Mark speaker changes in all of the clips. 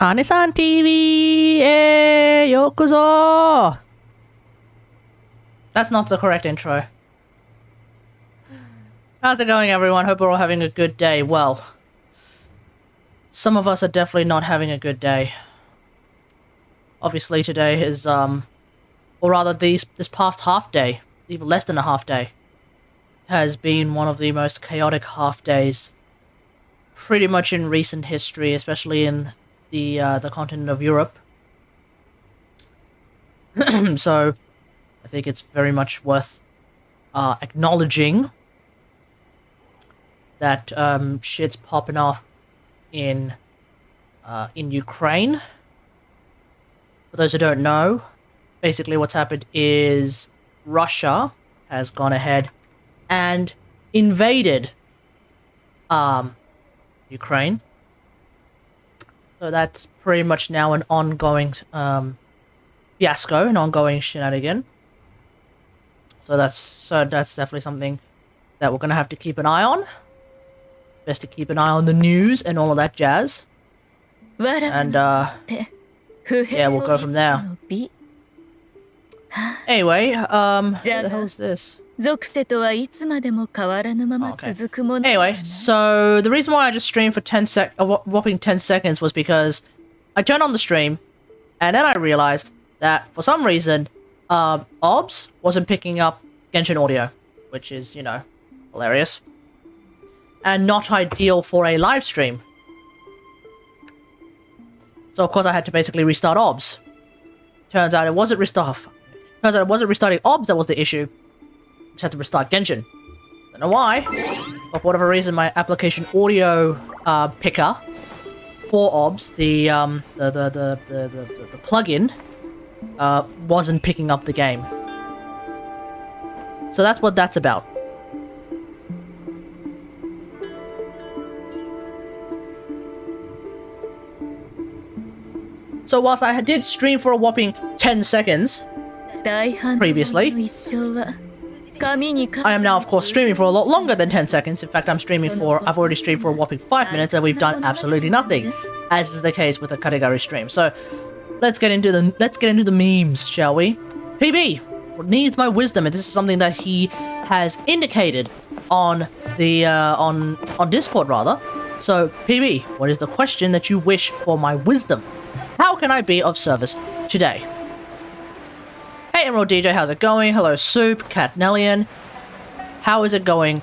Speaker 1: Anisan TV, yokuzo! That's not the correct intro. How's it going, everyone? Hope we're all having a good day. Well, some of us are definitely not having a good day. Obviously, today is, or rather, this past half day, even less than a half day, has been one of the most chaotic half days pretty much in recent history, especially in the continent of Europe. So, I think it's very much worth acknowledging that shit's popping off in Ukraine. For those who don't know, basically what's happened is Russia has gone ahead and invaded Ukraine. So that's pretty much now an ongoing fiasco, an ongoing shenanigan. So that's definitely something that we're gonna have to keep an eye on. Best to keep an eye on the news and all of that jazz. And yeah, we'll go from there. Anyway, what the hell is this? Okay. Anyway, so the reason why I just streamed for whopping 10 seconds was because I turned on the stream, and then I realized that for some reason, OBS wasn't picking up Genshin audio, which is, you know, hilarious, and not ideal for a live stream. So of course I had to basically restart OBS. Turns out it wasn't restarting OBS that was the issue. Just had to restart Genshin. Don't know why, but for whatever reason, my application audio picker for OBS, the plugin, wasn't picking up the game. So that's what that's about. So whilst I did stream for a whopping 10 seconds previously, I am now, of course, streaming for a lot longer than 10 seconds. In fact, I've already streamed for a whopping 5 minutes, and we've done absolutely nothing, as is the case with the Kategari stream. So, let's get into the memes, shall we? PB needs my wisdom, and this is something that he has indicated on the on Discord rather. So, PB, what is the question that you wish for my wisdom? How can I be of service today? Hey Emerald DJ, how's it going? Hello Soup, Catnellian. How is it going,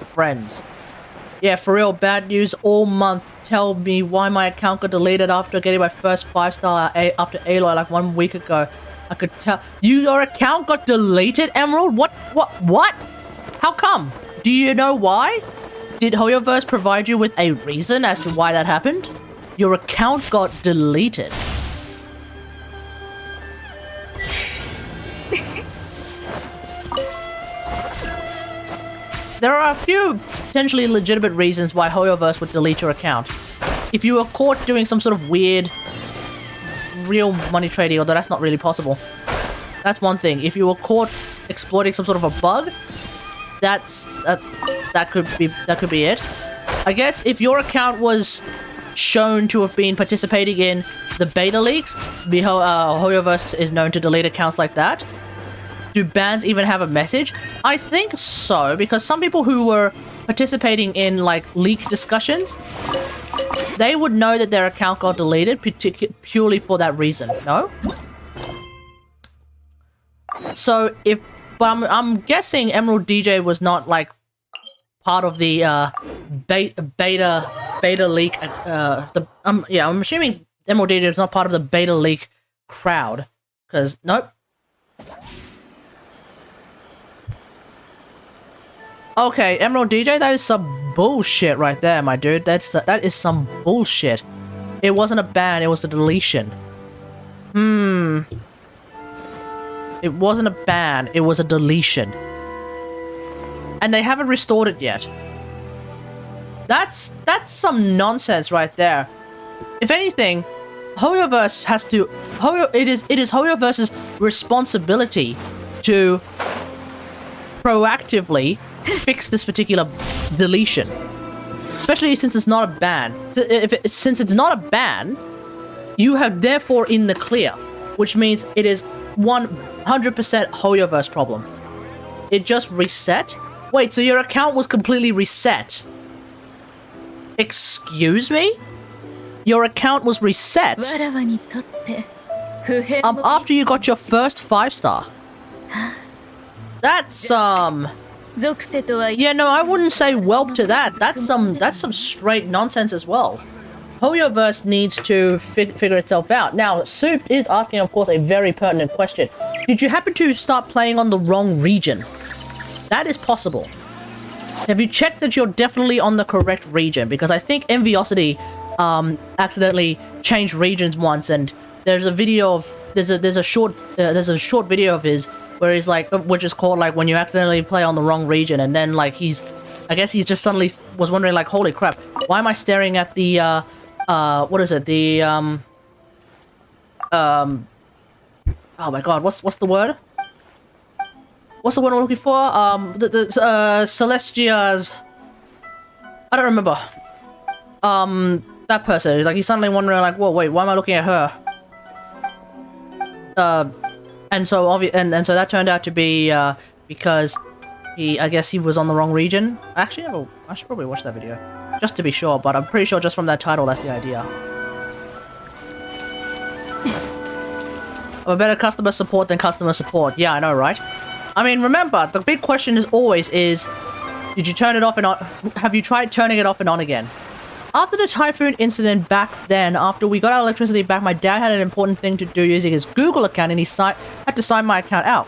Speaker 1: friends? Yeah, for real, bad news all month. Tell me why my account got deleted after getting my first 5-star after Aloy like 1 week ago. I could tell. Your account got deleted, Emerald? What? How come? Do you know why? Did Hoyoverse provide you with a reason as to why that happened? Your account got deleted. There are a few potentially legitimate reasons why Hoyoverse would delete your account. If you were caught doing some sort of weird real money trading, although that's not really possible. That's one thing. If you were caught exploiting some sort of a bug, that could be it. I guess if your account was shown to have been participating in the beta leaks, Hoyoverse is known to delete accounts like that. Do bans even have a message? I think so, because some people who were participating in, like, leak discussions, they would know that their account got deleted purely for that reason, no? So, but I'm guessing Emerald DJ was not, like, part of the, beta leak, yeah, I'm assuming Emerald DJ is not part of the beta leak crowd, because, nope. Okay, Emerald DJ, that is some bullshit right there, my dude. That is some bullshit. It wasn't a ban, it was a deletion. It wasn't a ban, it was a deletion. And they haven't restored it yet. That's some nonsense right there. If anything, Hoyoverse has to... It is Hoyoverse's responsibility to proactively fix this particular deletion, especially since it's not a ban. Since it's not a ban, You have therefore in the clear, which means it is 100% Hoyoverse problem. It just reset? Wait, so your account was completely reset? Excuse me? Your account was reset? After you got your first 5-star? That's, yeah, no, I wouldn't say whelp to that. That's some straight nonsense as well. Hoyoverse needs to figure itself out. Now, Soup is asking, of course, a very pertinent question. Did you happen to start playing on the wrong region? That is possible. Have you checked that you're definitely on the correct region? Because I think Enviosity accidentally changed regions once, and there's a video of there's a short video of his where he's like, which is called like when you accidentally play on the wrong region, and then like I guess he's just suddenly was wondering like, holy crap, why am I staring at the what is it, the oh my god, what's the word? What's the word I'm looking for? Celestia's... I don't remember. That person. He's like, he's suddenly wondering, like, whoa, wait, why am I looking at her? And so that turned out to be, because I guess he was on the wrong region. Actually, I should probably watch that video. Just to be sure, but I'm pretty sure just from that title, that's the idea. I'm a better customer support than customer support. Yeah, I know, right? I mean, remember, the big question is always did you turn it off and on? Have you tried turning it off and on again? After the typhoon incident back then, after we got our electricity back, my dad had an important thing to do using his Google account, and he had to sign my account out.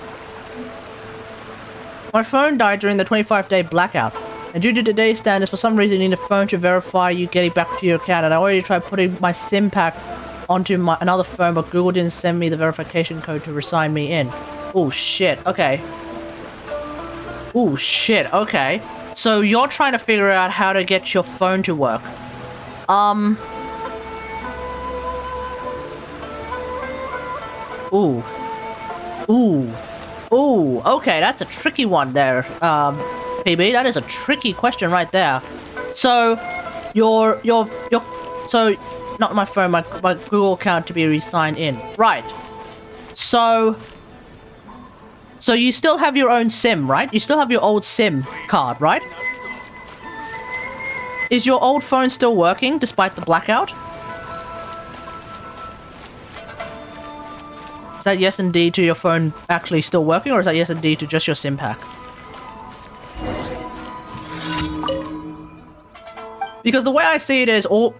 Speaker 1: My phone died during the 25-day blackout, and due to today's standards, for some reason you need a phone to verify you getting back to your account, and I already tried putting my SIM pack onto another phone, but Google didn't send me the verification code to resign me in. Oh shit, okay. Oh shit, okay. So you're trying to figure out how to get your phone to work. Ooh. Okay, that's a tricky one there, PB. That is a tricky question right there. So, so, not my phone, my Google account to be re-signed in. Right. So you still have your own SIM, right? You still have your old SIM card, right? Is your old phone still working despite the blackout? Is that yes indeed to your phone actually still working, or is that yes indeed to just your SIM pack? Because the way I see it is all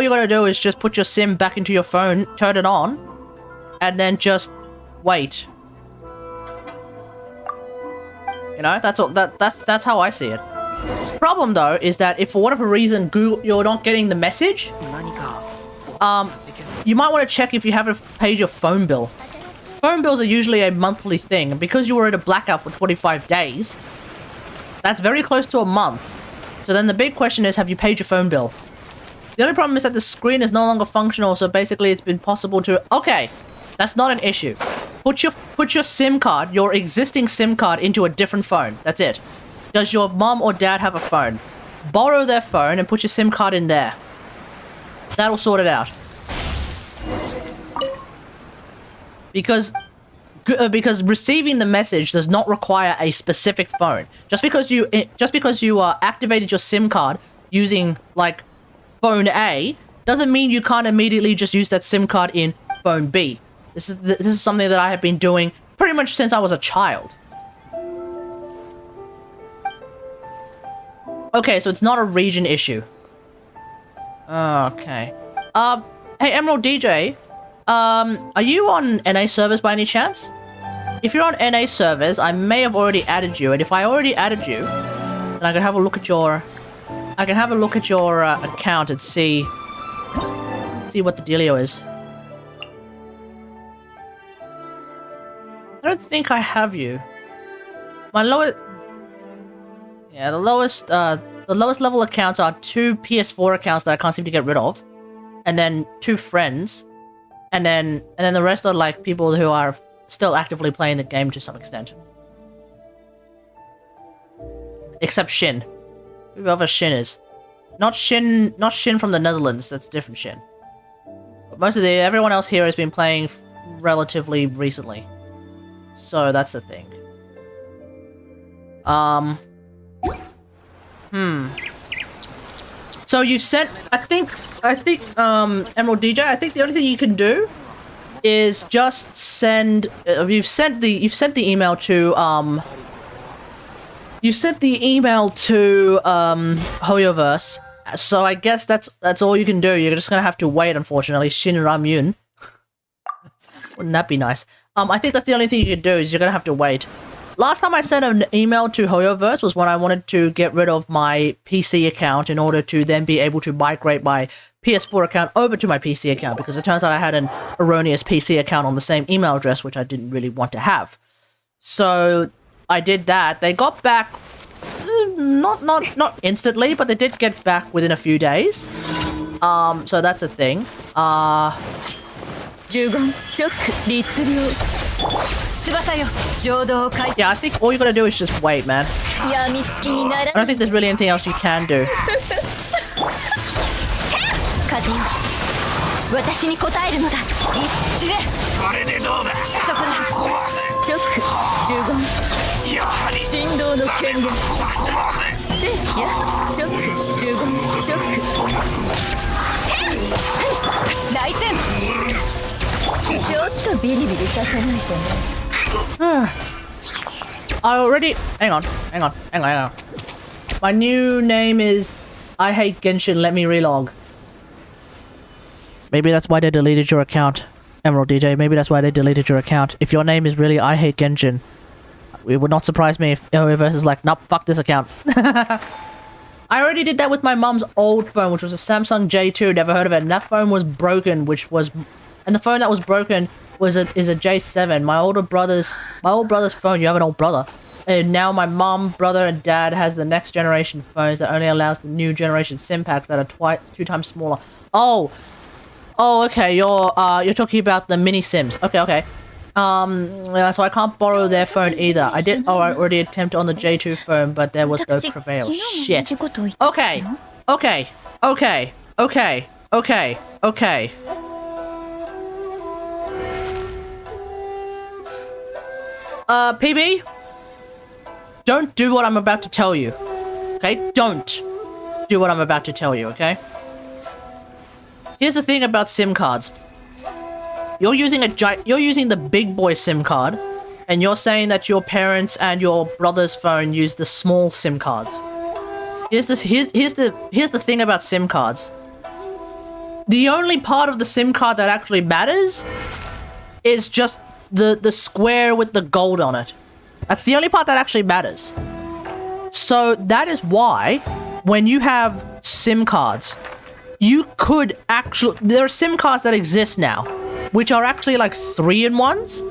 Speaker 1: you gotta do is just put your SIM back into your phone, turn it on, and then just wait. You know, that's how I see it. Problem though is that if for whatever reason Google you're not getting the message, you might want to check if you haven't paid your phone bill. Phone bills are usually a monthly thing, and because you were in a blackout for 25 days, that's very close to a month. So then the big question is, have you paid your phone bill? The only problem is that the screen is no longer functional, so basically it's been possible to... Okay, that's not an issue. Put your SIM card, your existing SIM card, into a different phone. That's it. Does your mom or dad have a phone? Borrow their phone and put your SIM card in there. That'll sort it out. Because receiving the message does not require a specific phone. Just because you activated your SIM card using like phone A doesn't mean you can't immediately just use that SIM card in phone B. This is something that I have been doing pretty much since I was a child. Okay, so it's not a region issue. Okay. Hey Emerald DJ, are you on NA servers by any chance? If you're on NA servers, I may have already added you, and if I already added you, then I can have a look at your account and see what the dealio is. I don't think I have you. My lowest... Yeah, the lowest level accounts are 2 PS4 accounts that I can't seem to get rid of. And then 2 friends. And then the rest are like people who are still actively playing the game to some extent. Except Shin. Whoever Shin is. Not Shin from the Netherlands, that's different Shin. everyone else here has been playing relatively recently. So that's the thing. So you've sent, I think, Emerald DJ, I think the only thing you can do is just send, you've sent the email to, Hoyoverse, so I guess that's all you can do. You're just gonna have to wait, unfortunately. Shinram Yun. Wouldn't that be nice? I think that's the only thing you can do, is you're gonna have to wait. Last time I sent an email to Hoyoverse was when I wanted to get rid of my PC account in order to then be able to migrate my PS4 account over to my PC account, because it turns out I had an erroneous PC account on the same email address, which I didn't really want to have. So I did that. They got back, not instantly, but they did get back within a few days. So that's a thing. Yeah, I think all you gotta do is just wait, man. I don't think there's really anything else you can do. I already... Hang on. My new name is... I hate Genshin, let me relog. Maybe that's why they deleted your account, Emerald DJ. Maybe that's why they deleted your account. If your name is really I hate Genshin, it would not surprise me if Hoyoverse is like, nope, fuck this account. I already did that with my mum's old phone, which was a Samsung J2. Never heard of it. And that phone was broken, and the phone that was broken is a J7. My old brother's phone. You have an old brother. And now my mom, brother, and dad has the next generation phones that only allows the new generation SIM packs that are 2 times smaller. Oh, okay. You're talking about the mini SIMs. Okay. Yeah, so I can't borrow their phone either. I already attempted on the J2 phone, but there was no prevail. Shit. Okay. PB? Don't do what I'm about to tell you. Okay? Don't do what I'm about to tell you, okay? Here's the thing about SIM cards. You're using the big boy SIM card, and you're saying that your parents and your brother's phone use the small SIM cards. Here's the thing about SIM cards. The only part of the SIM card that actually matters is just the square with the gold on it. That's the only part that actually matters. So that is why when you have SIM cards, you could actually... There are SIM cards that exist now, which are actually like 3-in-1s,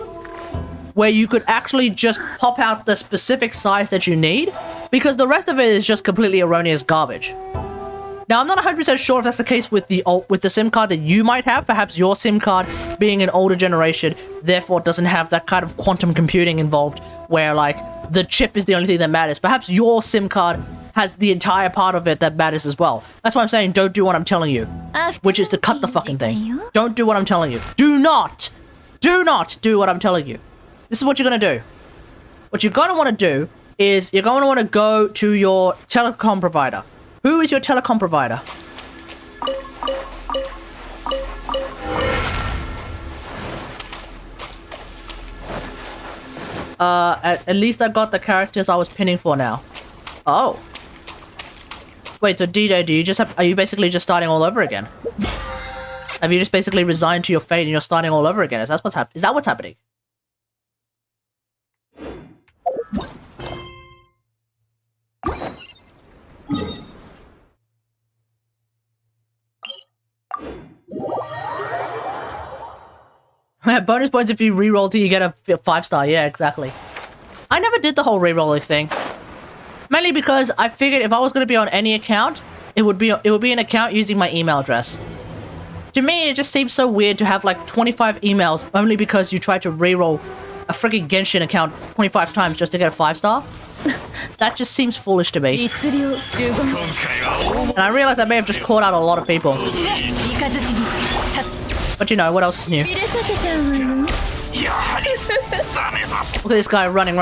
Speaker 1: where you could actually just pop out the specific size that you need, because the rest of it is just completely erroneous garbage. Now, I'm not 100% sure if that's the case with the SIM card that you might have. Perhaps your SIM card, being an older generation, therefore doesn't have that kind of quantum computing involved, where, like, the chip is the only thing that matters. Perhaps your SIM card has the entire part of it that matters as well. That's why I'm saying don't do what I'm telling you, which is to cut the fucking thing. Don't do what I'm telling you. Do not do what I'm telling you. This is what you're gonna do. What you're gonna want to do is you're gonna want to go to your telecom provider. Who is your telecom provider? At least I got the characters I was pinning for now. Oh. Wait, so DJ, are you basically just starting all over again? Have you just basically resigned to your fate and you're starting all over again? Is that what's happening? Bonus points if you reroll till you get a 5-star. Yeah, exactly. I never did the whole rerolling thing. Mainly because I figured if I was going to be on any account, it would be an account using my email address. To me, it just seems so weird to have like 25 emails only because you tried to reroll a freaking Genshin account 25 times just to get a 5-star. That just seems foolish to me. And I realized I may have just caught out a lot of people. But you know, what else is new? Look at this guy running.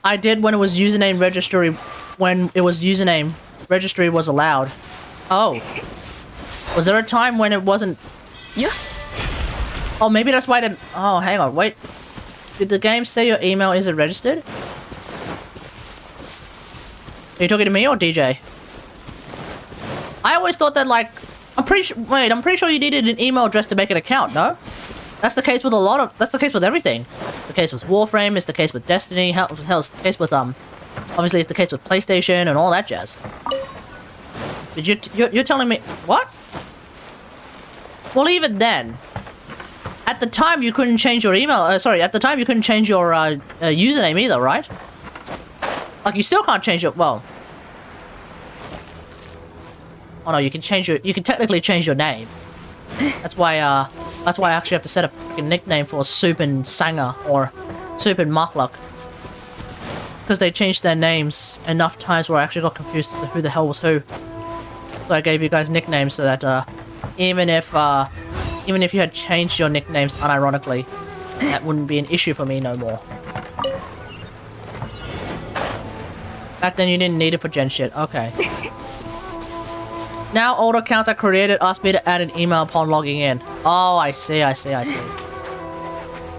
Speaker 1: I did when it was username registry, when it was username registry was allowed. Oh. Was there a time when it wasn't? Yeah. Oh, maybe that's why the... Oh, hang on, wait. Did the game say your email isn't registered? Are you talking to me or DJ? I always thought that, like... I'm pretty sure you needed an email address to make an account, no? That's the case with a lot of... That's the case with everything. It's the case with Warframe, it's the case with Destiny, hell, it's the case with, obviously it's the case with PlayStation and all that jazz. You're telling me... What? Well, even then... At the time, you couldn't change your email... sorry, at the time, you couldn't change your, username either, right? Like, you still can't change your... Well... Oh no, you can change your... You can technically change your name. That's why I actually have to set a fucking nickname for Supin Sanger or Supin Markluck. Because they changed their names enough times where I actually got confused as to who the hell was who. So I gave you guys nicknames so that, even if you had changed your nicknames unironically, that wouldn't be an issue for me no more. Back then you didn't need it for gen shit. Okay. Now old accounts I created ask me to add an email upon logging in. Oh, I see.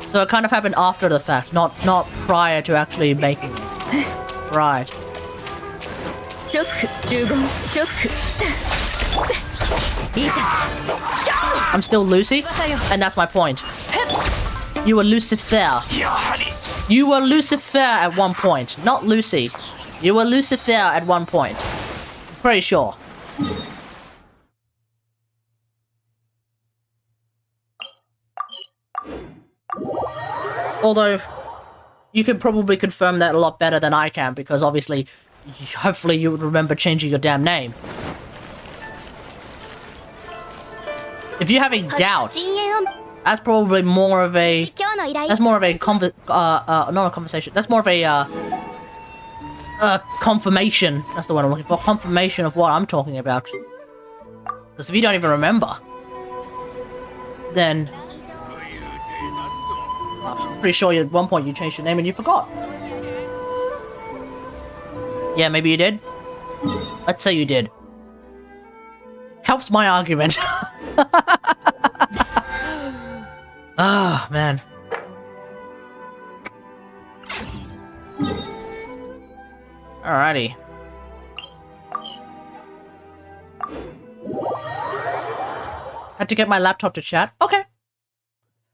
Speaker 1: So it kind of happened after the fact, not prior to actually making it. Right. I'm still Lucy, and that's my point. You were Lucifer. You were Lucifer at one point, not Lucy. You were Lucifer at one point. Pretty sure. Although, you could probably confirm that a lot better than I can, because obviously, hopefully you would remember changing your damn name. If you have a doubt, that's probably more of a... That's more of a not a conversation. That's more of a confirmation. That's the one I'm looking for. Confirmation of what I'm talking about. Because if you don't even remember, then... I'm pretty sure at one point you changed your name and you forgot. Yeah, maybe you did. Let's say you did. Helps my argument. Ah, man. Alrighty. Had to get my laptop to chat. Okay.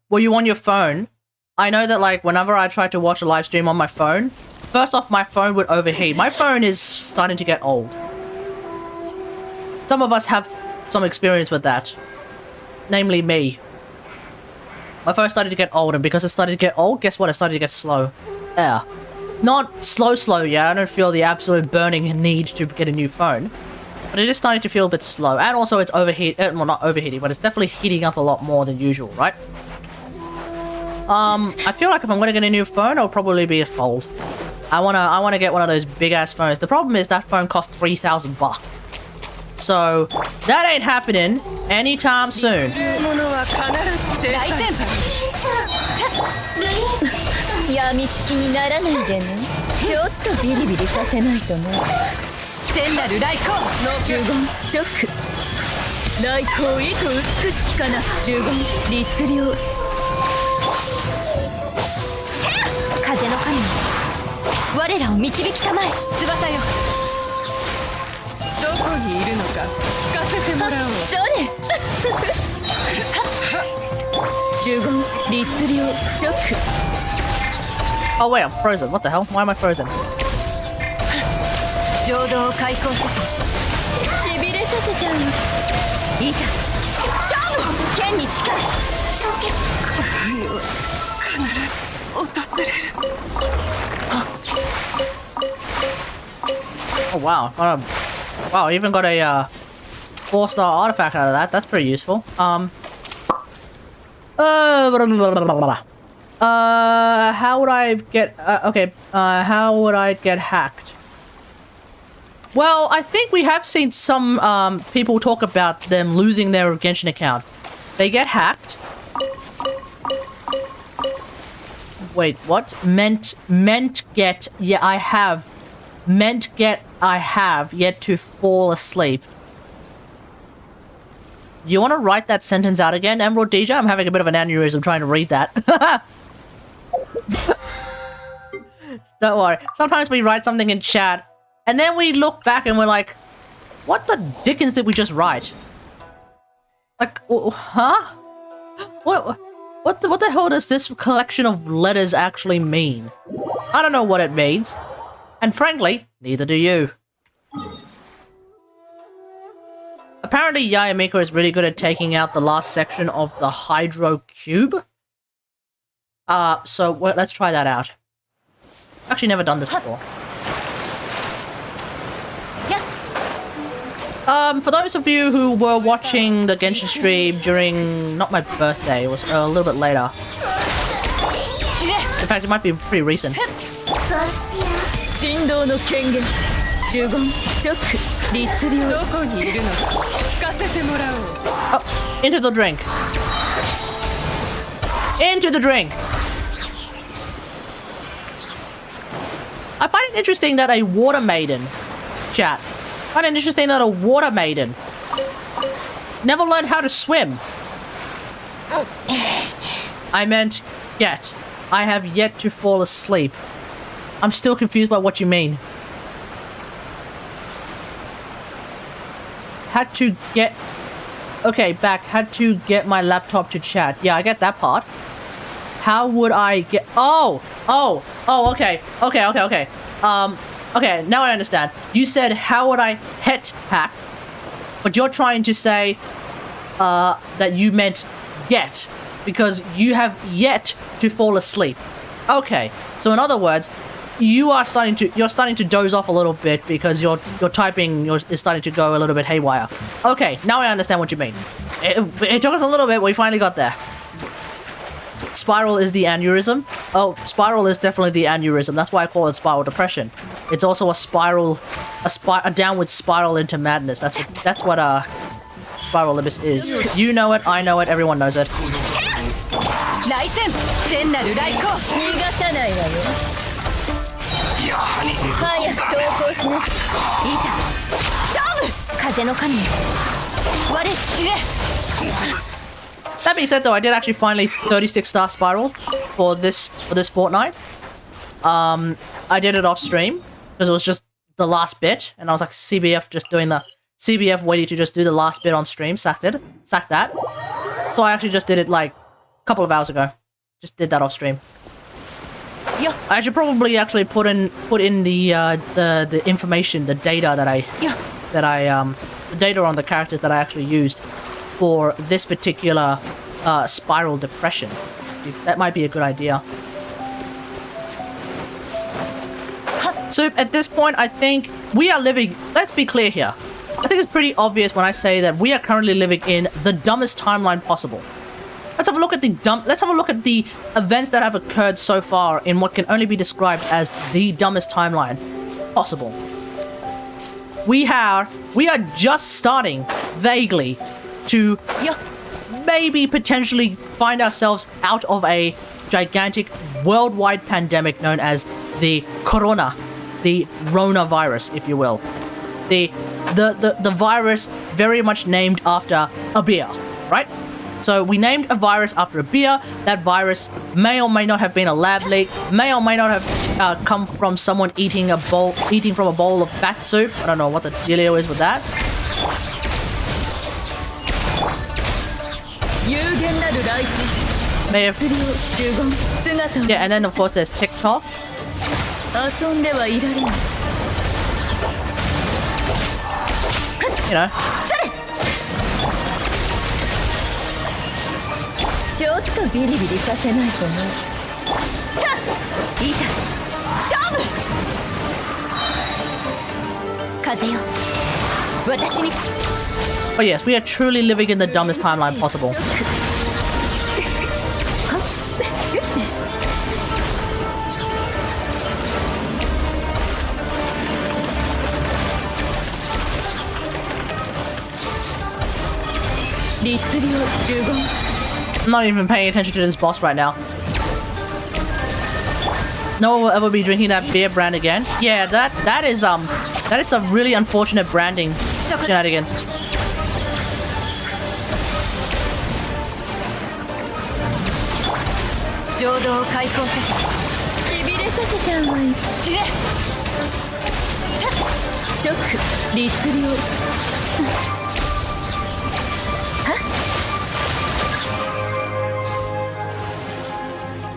Speaker 1: Were you on your phone? I know that, like, whenever I try to watch a live stream on my phone, first off, my phone would overheat. My phone is starting to get old. Some of us have some experience with that. Namely me. My phone started to get old, and because it started to get old, guess what? It started to get slow. Yeah. Not slow, yeah. I don't feel the absolute burning need to get a new phone. But it is starting to feel a bit slow. And also it's overheating. Well, not overheating, but it's definitely heating up a lot more than usual, right? I feel like if I'm gonna get a new phone, it'll probably be a Fold. I wanna get one of those big-ass phones. The problem is that phone costs $3,000. So, that ain't happening anytime soon. Oh wait, I'm frozen. What the hell? Why am I frozen? Oh wow. Wow, I even got a 4-star artifact out of that. That's pretty useful. How would I get... how would I get hacked? Well, I think we have seen some people talk about them losing their Genshin account. They get hacked. Wait, what? Meant get... Yeah, I have. Meant get... I have yet to fall asleep. You want to write that sentence out again, Emerald DJ? I'm having a bit of an aneurysm trying to read that. Don't worry. Sometimes we write something in chat, and then we look back and we're like, what the dickens did we just write? Like, huh? What the hell does this collection of letters actually mean? I don't know what it means. And frankly, neither do you. Apparently, Yayamiko is really good at taking out the last section of the Hydro Cube. So let's try that out. Actually, never done this before. For those of you who were watching the Genshin stream during, not my birthday, it was a little bit later. In fact, it might be pretty recent. Oh, into the drink. Into the drink. I find it interesting that a water maiden, chat. I find it interesting that a water maiden never learned how to swim. I meant yet. I have yet to fall asleep. I'm still confused by what you mean. Had to get... Okay, back. Had to get my laptop to chat. Yeah, I get that part. How would I get... Oh, okay. Okay, now I understand. You said, how would I get hacked? But you're trying to say that you meant get, because you have yet to fall asleep. Okay, so in other words, you're starting to doze off a little bit because your typing is starting to go a little bit haywire. Okay, now I understand what you mean. It took us a little bit, but we finally got there. Spiral is the aneurysm. Oh, spiral is definitely the aneurysm. That's why I call it spiral depression. It's also a spiral, a downward spiral into madness. That's what spiral abyss is. You know it, I know it, everyone knows it. That being said, though, I did actually finally 36-star spiral for this fortnight. I did it off stream because it was just the last bit, and I was like, CBF just doing the CBF waiting to just do the last bit on stream. Sacked that. So I actually just did it like a couple of hours ago. Just did that off stream. Yeah. I should probably actually put in the information, the data the data on the characters that I actually used for this particular spiral depression. That might be a good idea. So at this point, I think we are living... Let's be clear here. I think it's pretty obvious when I say that we are currently living in the dumbest timeline possible. Let's have a look at the events that have occurred so far in what can only be described as the dumbest timeline possible. We are just starting vaguely to maybe potentially find ourselves out of a gigantic worldwide pandemic known as the Rona-virus, if you will. The virus very much named after a beer, right? So we named a virus after a beer. That virus may or may not have been a lab leak, may or may not have come from someone eating from a bowl of bat soup. I don't know what the dealio is with that. May have... Yeah, and then of course there's TikTok. You know. But yes, we are truly living in the dumbest timeline possible. I'm not even paying attention to this boss right now. No one will ever be drinking that beer brand again. Yeah, that is some really unfortunate branding shenanigans.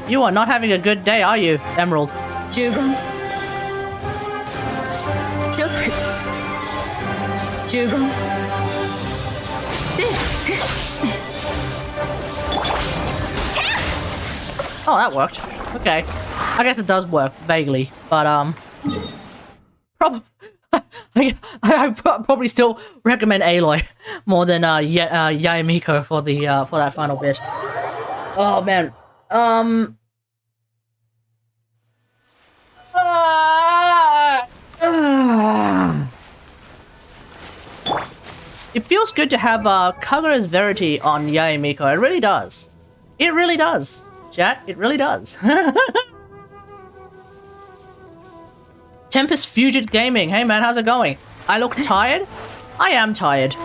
Speaker 1: You are not having a good day, are you, Emerald? Oh, that worked. Okay. I guess it does work, vaguely. But, I probably still recommend Aloy more than, Yayamiko for that final bit. Oh, man. It feels good to have Kagura's Verity on Yayamiko. It really does. It really does. Chat, it really does. Tempest Fugit Gaming. Hey man, how's it going? I look tired? I am tired.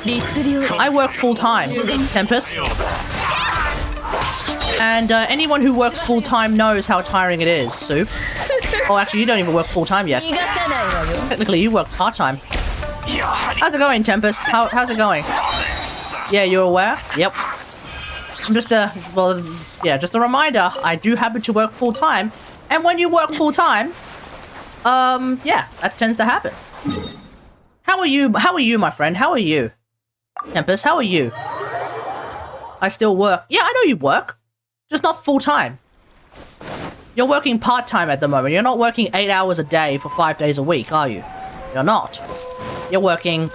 Speaker 1: I work full time, Tempest. And anyone who works full time knows how tiring it is, Soup. Oh, actually, you don't even work full time yet. Technically, you work part time. How's it going, Tempest? How's it going? Yeah, you're aware? Yep. I'm just just a reminder. I do happen to work full time, and when you work full time, yeah, that tends to happen. How are you? How are you, my friend? How are you, Tempest? How are you? I still work. Yeah, I know you work. Just not full-time. You're working part-time at the moment. You're not working 8 hours a day for 5 days a week, are you? You're not. You're working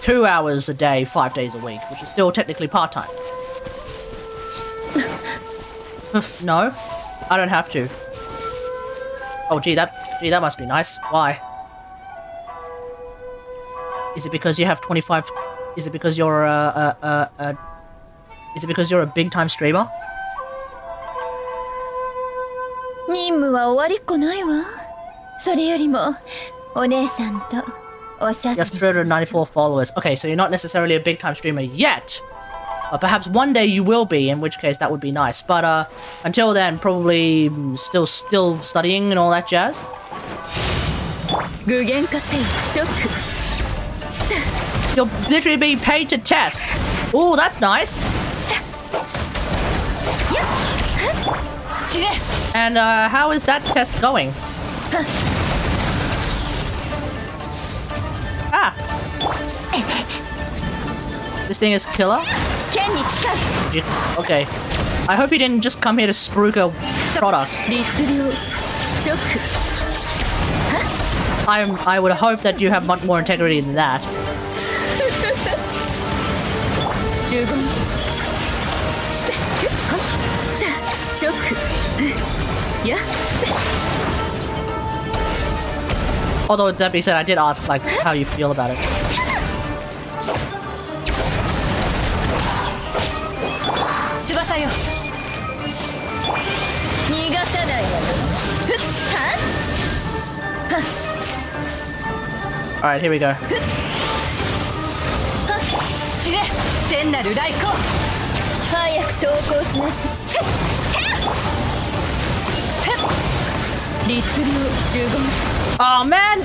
Speaker 1: 2 hours a day, 5 days a week, which is still technically part-time. No, I don't have to. Oh, gee, that must be nice. Why? Is it because you have 25... Is it because you're Is it because you're a big-time streamer? You have 394 followers. Okay, so you're not necessarily a big-time streamer yet. But perhaps one day you will be, in which case that would be nice. But until then, probably still studying and all that jazz. You're literally being paid to test. Ooh, that's nice. And how is that test going? Ah. This thing is killer? Okay. I hope you didn't just come here to spruik a product. I would hope that you have much more integrity than that. Although that being said, I did ask like how you feel about it. Alright, here we go. Oh man!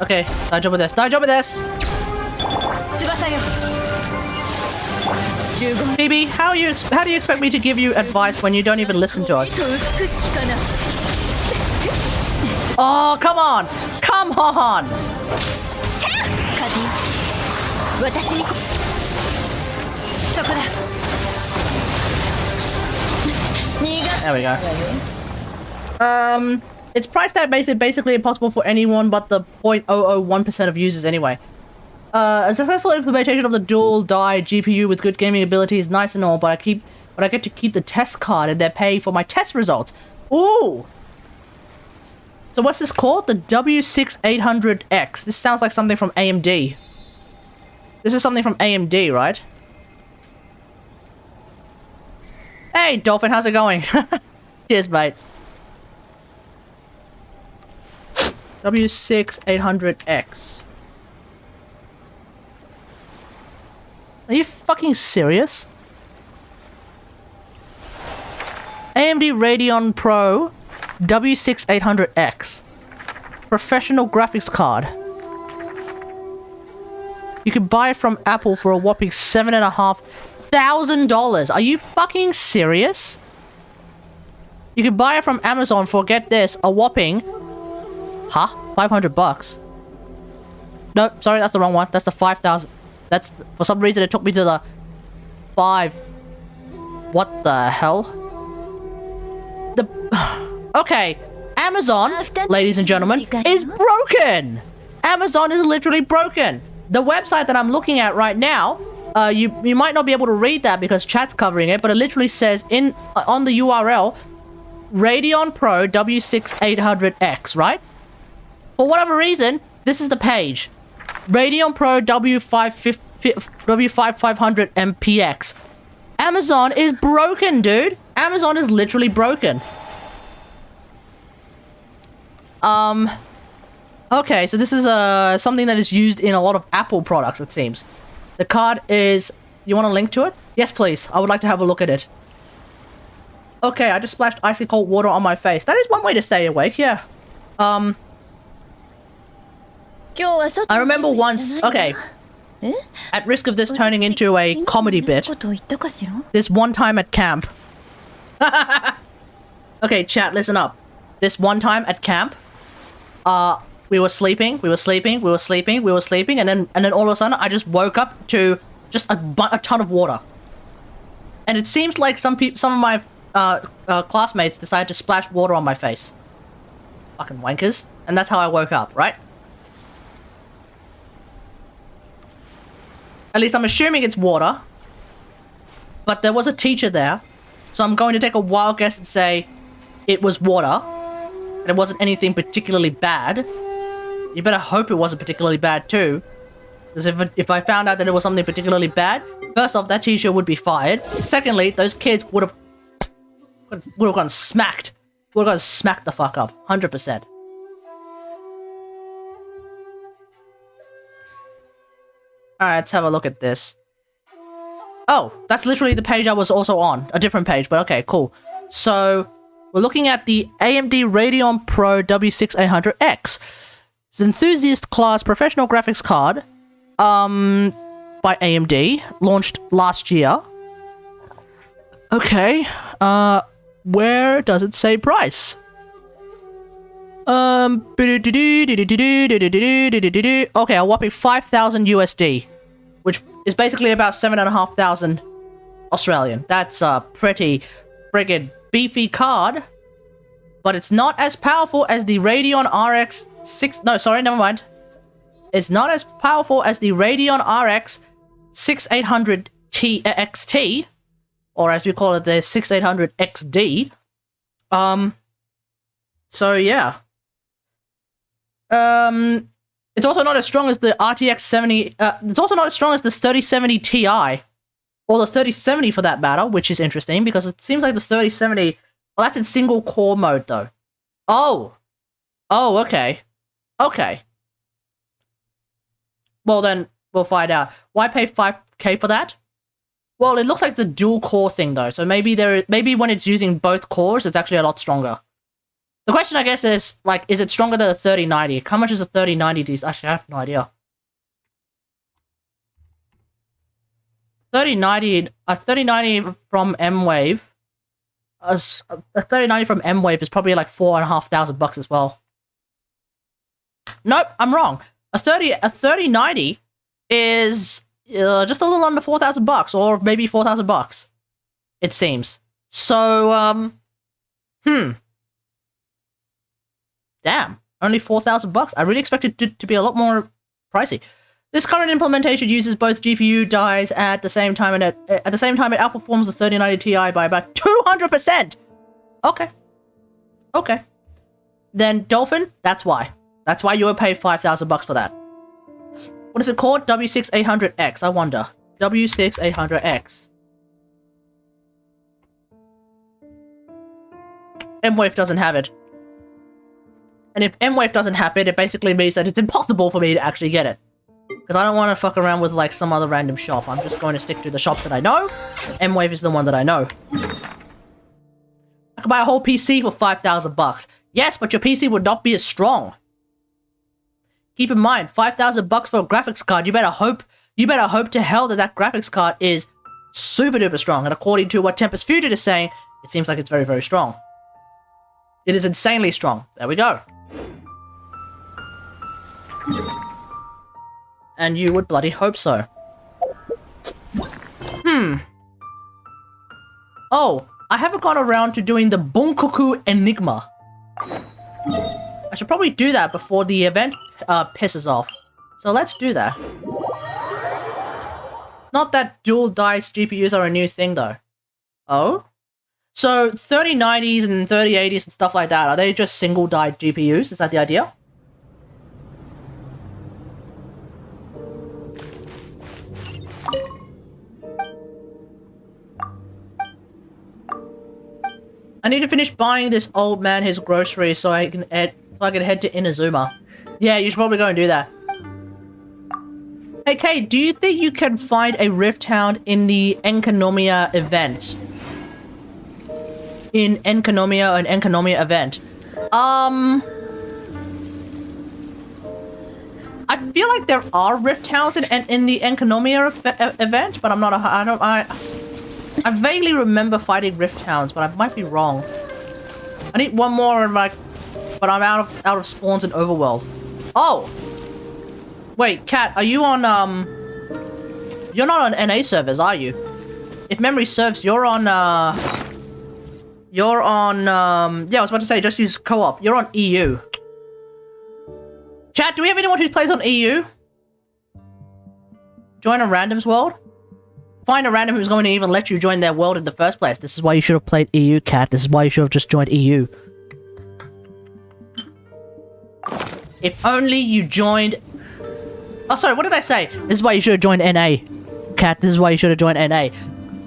Speaker 1: Okay, 大丈夫です。大丈夫です。Phoebe, how do you expect me to give you advice when you don't even listen to it? Oh, come on! Come on! There we go. It's price tag basically impossible for anyone but the 0.001% of users anyway. A successful implementation of the dual die GPU with good gaming ability is nice and all, but I get to keep the test card and they're paying for my test results. Ooh! So what's this called? The W6800X. This sounds like something from AMD. This is something from AMD, right? Hey, Dolphin, how's it going? Cheers, mate. W6800X. Are you fucking serious? AMD Radeon Pro W6800X. Professional graphics card. You can buy it from Apple for a whopping $7,500. Are you fucking serious? You can buy it from Amazon for, get this, a whopping... Huh? $500? No, sorry, that's the wrong one. That's the 5,000. That's... For some reason, it took me to the... 5... What the hell? The... Okay. Amazon, ladies and gentlemen, is broken! Amazon is literally broken! The website that I'm looking at right now, you might not be able to read that because chat's covering it, but it literally says on the URL, Radeon Pro W6800X, right? For whatever reason, this is the page. Radeon Pro W5500 MPX. Amazon is broken, dude. Amazon is literally broken. Okay, so this is something that is used in a lot of Apple products, it seems. The card is... You want a link to it? Yes, please. I would like to have a look at it. Okay, I just splashed icy cold water on my face. That is one way to stay awake, yeah. I remember once... Okay. At risk of this turning into a comedy bit, this one time at camp... Okay, chat, listen up. This one time at camp, we were sleeping, and then all of a sudden, I just woke up to just a ton of water. And it seems like some of my classmates decided to splash water on my face. Fucking wankers. And that's how I woke up, right? At least I'm assuming it's water. But there was a teacher there. So I'm going to take a wild guess and say it was water. And it wasn't anything particularly bad. You better hope it wasn't particularly bad too. Because if I found out that it was something particularly bad, first off, that teacher would be fired. Secondly, those kids would have gotten smacked. Would have gotten smacked the fuck up. 100%. Alright, let's have a look at this. Oh, that's literally the page I was also on. A different page, but okay, cool. So, we're looking at the AMD Radeon Pro W6800X. It's an enthusiast class professional graphics card by AMD, launched last year. Okay, where does it say price? Okay, a whopping 5,000 USD, which is basically about 7,500 Australian. That's a pretty friggin' beefy card, but it's not as powerful as the Radeon RX 6... No, sorry, never mind. It's not as powerful as the Radeon RX 6800 XT, or as we call it, the 6800 XD. So yeah. It's also not as strong as the RTX 70... it's also not as strong as the 3070 Ti, or the 3070 for that matter, which is interesting, because it seems like the 3070... Well, that's in single core mode, though. Oh! Oh, okay. Okay. Well, then, we'll find out. Why pay 5k for that? Well, it looks like it's a dual core thing, though, so maybe when it's using both cores, it's actually a lot stronger. The question, I guess, is, like, is it stronger than the 3090? How much is a 3090 these? Actually, I have no idea. 3090, a 3090 from M-Wave, a 3090 from M-Wave is probably like $4,500 as well. Nope, I'm wrong. A 3090 is just a little under $4,000, or maybe $4,000. It seems. So, Damn, only $4,000. I really expected it to be a lot more pricey. This current implementation uses both GPU dies at the same time, and at the same time it outperforms the 3090 Ti by about 200%. Okay. Okay. Then Dolphin, that's why. That's why you would pay $5,000 for that. What is it called? W6800X. I wonder. W6800X. M-Wave doesn't have it. And if M-Wave doesn't have it, it basically means that it's impossible for me to actually get it. Because I don't want to fuck around with like some other random shop. I'm just going to stick to the shop that I know. M-Wave is the one that I know. I could buy a whole PC for $5,000. Yes, but your PC would not be as strong. Keep in mind, $5,000 for a graphics card. You better hope to hell that that graphics card is super duper strong. And according to what Tempest Fusion is saying, it seems like it's very, very strong. It is insanely strong. There we go. And you would bloody hope so. Oh, I haven't got around to doing the Bunkoku Enigma. I should probably do that before the event pisses off. So let's do that. It's not that dual dice GPUs are a new thing though. Oh? So 3090s and 3080s and stuff like that, are they just single die GPUs? Is that the idea? I need to finish buying this old man his groceries so I can head to Inazuma. Yeah, you should probably go and do that. Hey Kate, do you think you can find a Rift Hound in the Enkanomiya event? In Enkanomiya, an Enkanomiya event. I feel like there are Rift Hounds in the Enkanomiya event, but I'm not I vaguely remember fighting Rift Hounds, but I might be wrong. I need one more, and like, but I'm out of spawns in Overworld. Oh, wait, Kat, are you on You're not on NA servers, are you? If memory serves, you're on yeah, I was about to say just use co-op. You're on EU. Chat, do we have anyone who plays on EU? Join a random's world? Find a random who's going to even let you join their world in the first place. This is why you should have played EU, Cat. This is why you should have just joined EU. If only you joined... Oh, sorry, what did I say? This is why you should have joined NA. Cat, this is why you should have joined NA.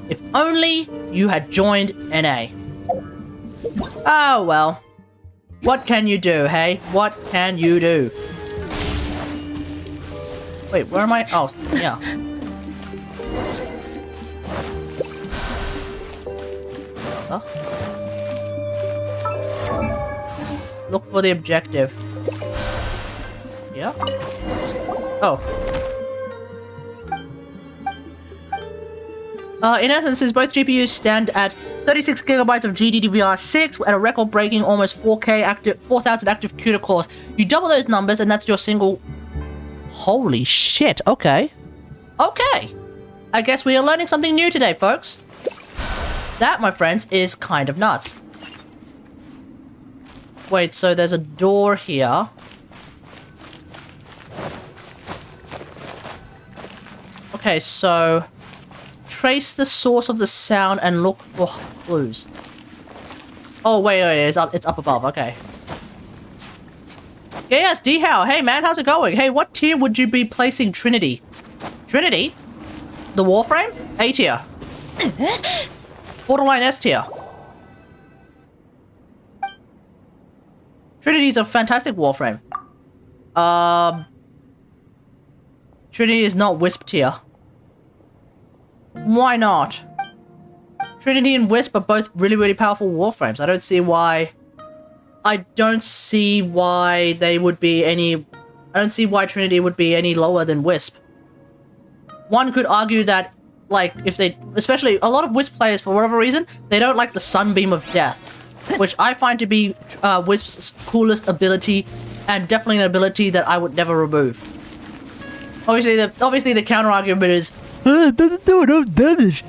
Speaker 1: If only you had joined NA. Oh, well. What can you do, hey? What can you do? Wait, where am I? Oh, yeah. Huh? Look for the objective. Yeah? Oh. In essence, since both GPUs stand at 36 gigabytes of GDDR6 at a record-breaking almost 4,000 active CUDA cores, you double those numbers and that's your single... Holy shit, okay. Okay! I guess we are learning something new today, folks. That, my friends, is kind of nuts. Wait, so there's a door here. Okay, so... Trace the source of the sound and look for clues. Oh, wait, it's up above, okay. Yeah, yes, D-How. Hey, man, how's it going? Hey, what tier would you be placing Trinity? Trinity? The Warframe? A tier. Borderline S tier. Trinity's a fantastic Warframe. Trinity is not Wisp tier. Why not? Trinity and Wisp are both really, really powerful Warframes. I don't see why... I don't see why they would be any... I don't see why Trinity would be any lower than Wisp. One could argue that, like, if they... Especially, a lot of Wisp players, for whatever reason, they don't like the Sunbeam of Death. Which I find to be Wisp's coolest ability, and definitely an ability that I would never remove. Obviously the counter-argument is... it doesn't do enough damage.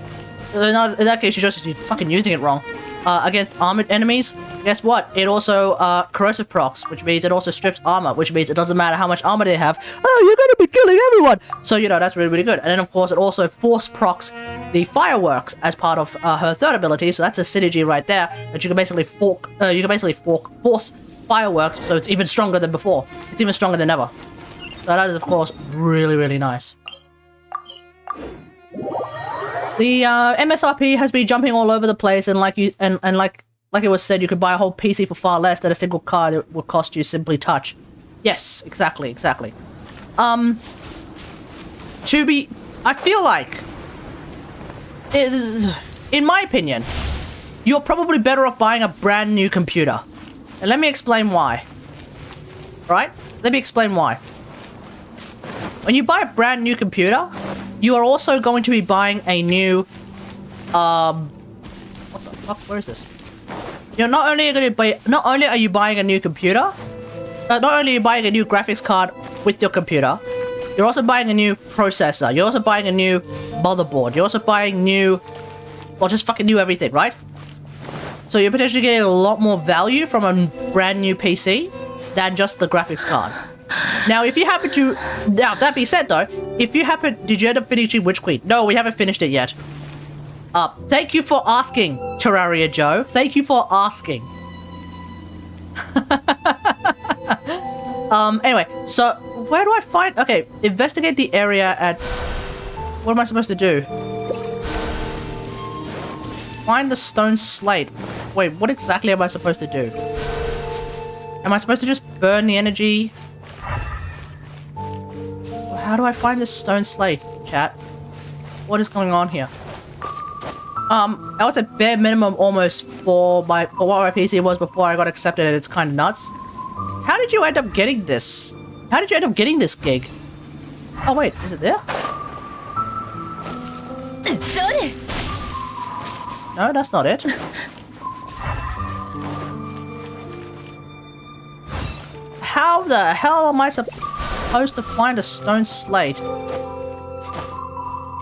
Speaker 1: In that case, you're just fucking using it wrong. against armored enemies, guess what? It also corrosive procs, which means it also strips armor, which means it doesn't matter how much armor they have. Oh, you're gonna be killing everyone! So, you know, that's really, really good. And then, of course, it also force procs the fireworks as part of her third ability, so that's a synergy right there, that you can basically force fireworks, so it's even stronger than before. It's even stronger than ever. So that is, of course, really, really nice. The MSRP has been jumping all over the place, and like it was said, you could buy a whole PC for far less than a single card that would cost you simply touch. Yes, exactly. I feel like, in my opinion, you're probably better off buying a brand new computer. And let me explain why. Right? Let me explain why. When you buy a brand new computer, you are also going to be buying a new, what the fuck? Where is this? You're not only are you buying a new computer, not only are you buying a new graphics card with your computer, you're also buying a new processor. You're also buying a new motherboard. You're also buying new, well, just fucking new everything, right? So you're potentially getting a lot more value from a brand new PC than just the graphics card. Now, if you happen to... Now, that being said, though, if you happen... Did you end up finishing Witch Queen? No, we haven't finished it yet. Thank you for asking, Terraria Joe. Thank you for asking. Anyway, so where do I find... Okay, investigate the area at... What am I supposed to do? Find the stone slate. Wait, what exactly am I supposed to do? Am I supposed to just burn the energy? How do I find this stone slate, chat? What is going on here? I was at bare minimum almost for what my PC was before I got accepted, and it's kind of nuts. How did you end up getting this? How did you end up getting this gig? Oh wait, is it there? No, that's not it. How the hell am I supposed to find a stone slate?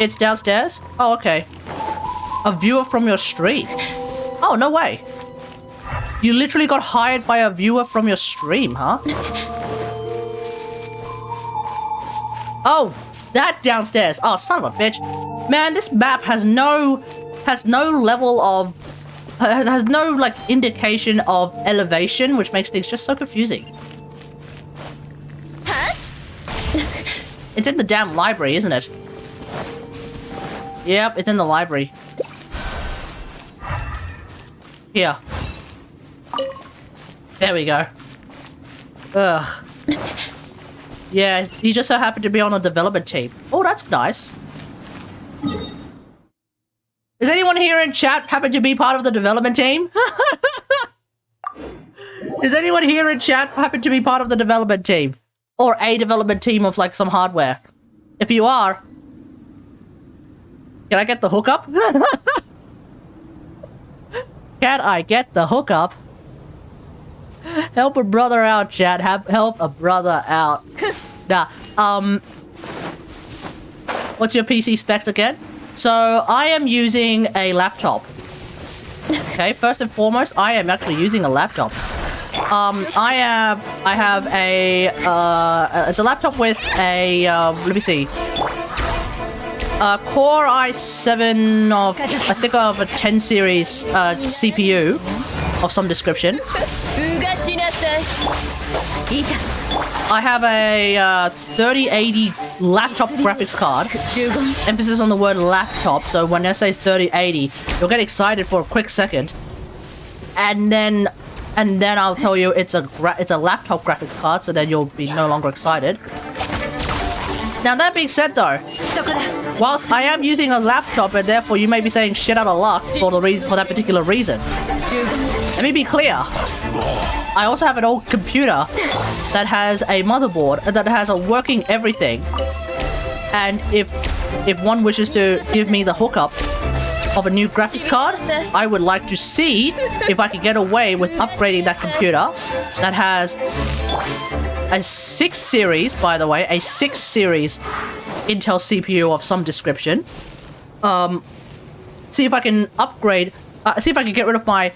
Speaker 1: It's downstairs? Oh, okay. A viewer from your stream. Oh, no way. You literally got hired by a viewer from your stream, huh? Oh, that downstairs. Oh, son of a bitch. Man, this map has no level of... has no, like, indication of elevation, which makes things just so confusing. It's in the damn library, isn't it? Yep, it's in the library. Here. There we go. Ugh. Yeah, he just so happened to be on a development team. Oh, that's nice. Is anyone here in chat happen to be part of the development team? Is anyone here in chat happen to be part of the development team? Or a development team of, like, some hardware? If you are... Can I get the hookup? Can I get the hookup? Help a brother out, chat. Help a brother out. Nah, what's your PC specs again? So, I am using a laptop. Okay, first and foremost, I am actually using a laptop. I have a, it's a laptop with a, let me see. Core i7 of, I think of a 10 series, CPU of some description. I have a 3080 laptop graphics card. Emphasis on the word laptop, so when I say 3080, you'll get excited for a quick second. And then I'll tell you it's a laptop graphics card, so then you'll be no longer excited. Now that being said though, whilst I am using a laptop and therefore you may be saying shit out of luck for that particular reason, let me be clear. I also have an old computer that has a motherboard that has a working everything, and if one wishes to give me the hookup of a new graphics card, I would like to see if I can get away with upgrading that computer that has a 6 series, by the way, a 6 series Intel CPU of some description. See if I can upgrade see if I can get rid of my,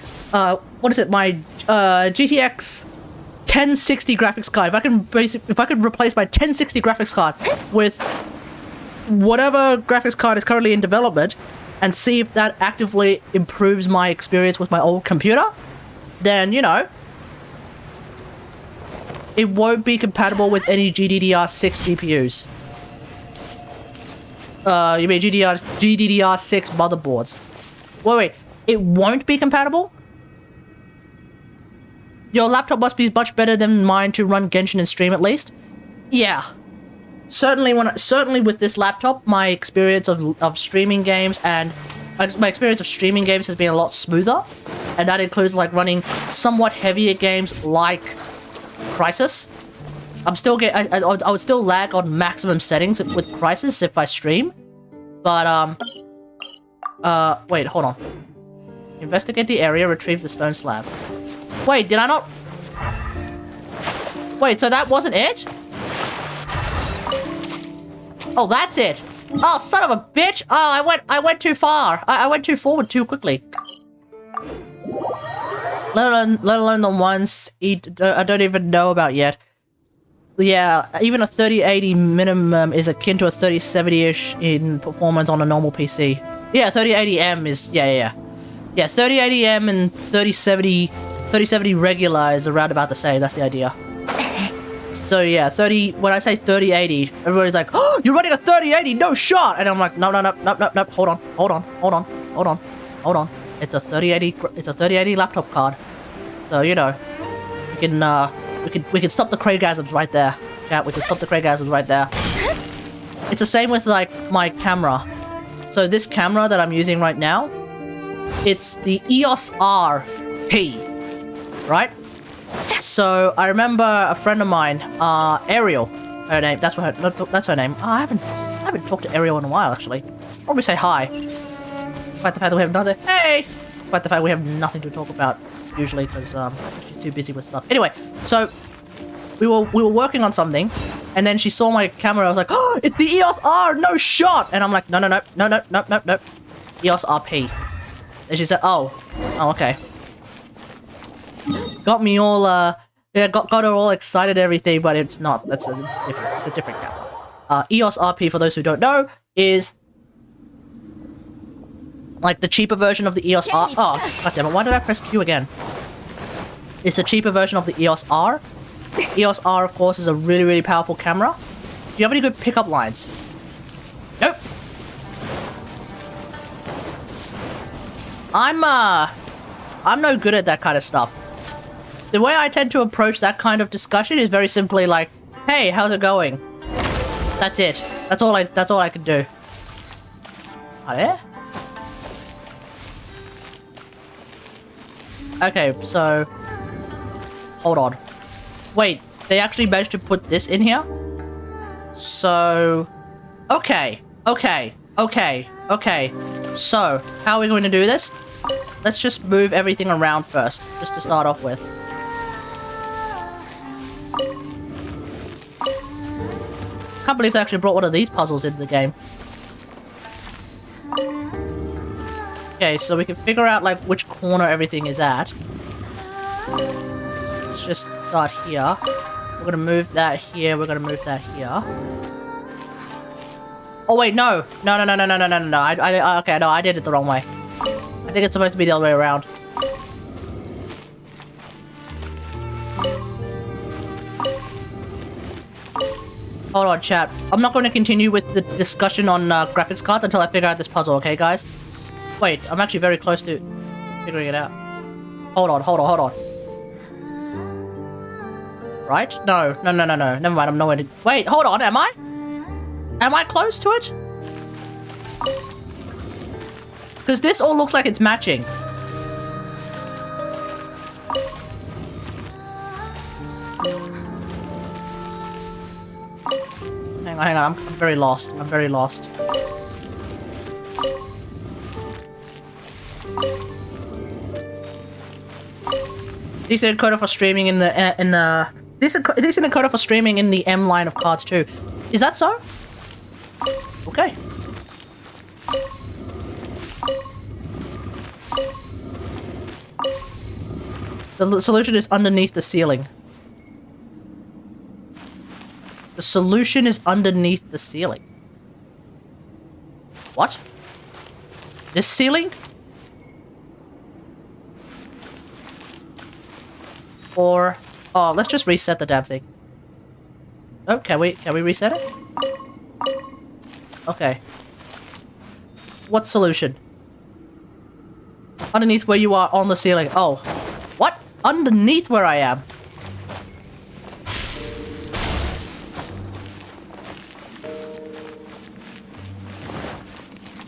Speaker 1: what is it, my, GTX 1060 graphics card. If I could replace my 1060 graphics card with whatever graphics card is currently in development and see if that actively improves my experience with my old computer, then, you know, it won't be compatible with any GDDR6 GPUs. You mean GDDR6 motherboards. Wait, it won't be compatible? Your laptop must be much better than mine to run Genshin and stream at least? Yeah. Certainly with this laptop, my experience of streaming games and my experience of streaming games has been a lot smoother, and that includes like running somewhat heavier games like Crisis. I would still lag on maximum settings with Crisis if I stream, but wait, hold on. Investigate the area, retrieve the stone slab. Wait, did I not? Wait, so that wasn't it? Oh, that's it. Oh, son of a bitch. Oh, I went too far. I went too forward too quickly. Let alone the ones I don't even know about yet. Yeah, even a 3080 minimum is akin to a 3070-ish in performance on a normal PC. Yeah, 3080M is, yeah, 3080M and 3070 regular is around about the same, that's the idea. So yeah, when I say 3080, everybody's like, oh, you're running a 3080, no shot! And I'm like, no, hold on. It's a 3080 laptop card. So, you know, we can stop the Craigasms right there. Chat, we can stop the Craigasms right there. It's the same with, like, my camera. So this camera that I'm using right now, it's the EOS RP, right? So I remember a friend of mine, Ariel, her name. That's her name. Oh, I haven't talked to Ariel in a while, actually. Probably say hi. Despite the fact that we have nothing. Hey, despite the fact we have nothing to talk about usually because she's too busy with stuff. Anyway, so we were working on something, and then she saw my camera. I was like, oh, it's the EOS R, no shot. And I'm like, no, EOS RP. And she said, oh, okay. Got me all, yeah, got her all excited and everything, but it's not. It's different. It's a different camera. EOS RP, for those who don't know, is like the cheaper version of the EOS R. Oh, goddammit, why did I press Q again? It's the cheaper version of the EOS R. EOS R, of course, is a really, really powerful camera. Do you have any good pickup lines? Nope. I'm no good at that kind of stuff. The way I tend to approach that kind of discussion is very simply like, hey, how's it going? That's it. That's all I can do. Are there? Okay, so hold on. Wait, they actually managed to put this in here? So okay. So, how are we going to do this? Let's just move everything around first, just to start off with. Can't believe they actually brought one of these puzzles into the game. Okay, so we can figure out like which corner everything is at. Let's just start here. We're gonna move that here. We're gonna move that here. Oh wait, no. Okay, no, I did it the wrong way. I think it's supposed to be the other way around. Hold on, chat. I'm not going to continue with the discussion on graphics cards until I figure out this puzzle, okay, guys? Wait, I'm actually very close to figuring it out. Hold on. Right? No. Never mind, I'm nowhere to... Wait, hold on, am I? Am I close to it? Because this all looks like it's matching. Hang on, I'm very lost. Decent encoder for streaming in the decent encoder for streaming in the M line of cards too. Is that so? Okay. The solution is underneath the ceiling. The solution is underneath the ceiling. What? This ceiling? Or... Oh, let's just reset the damn thing. Oh, can we reset it? Okay. What solution? Underneath where you are on the ceiling. Oh. What? Underneath where I am?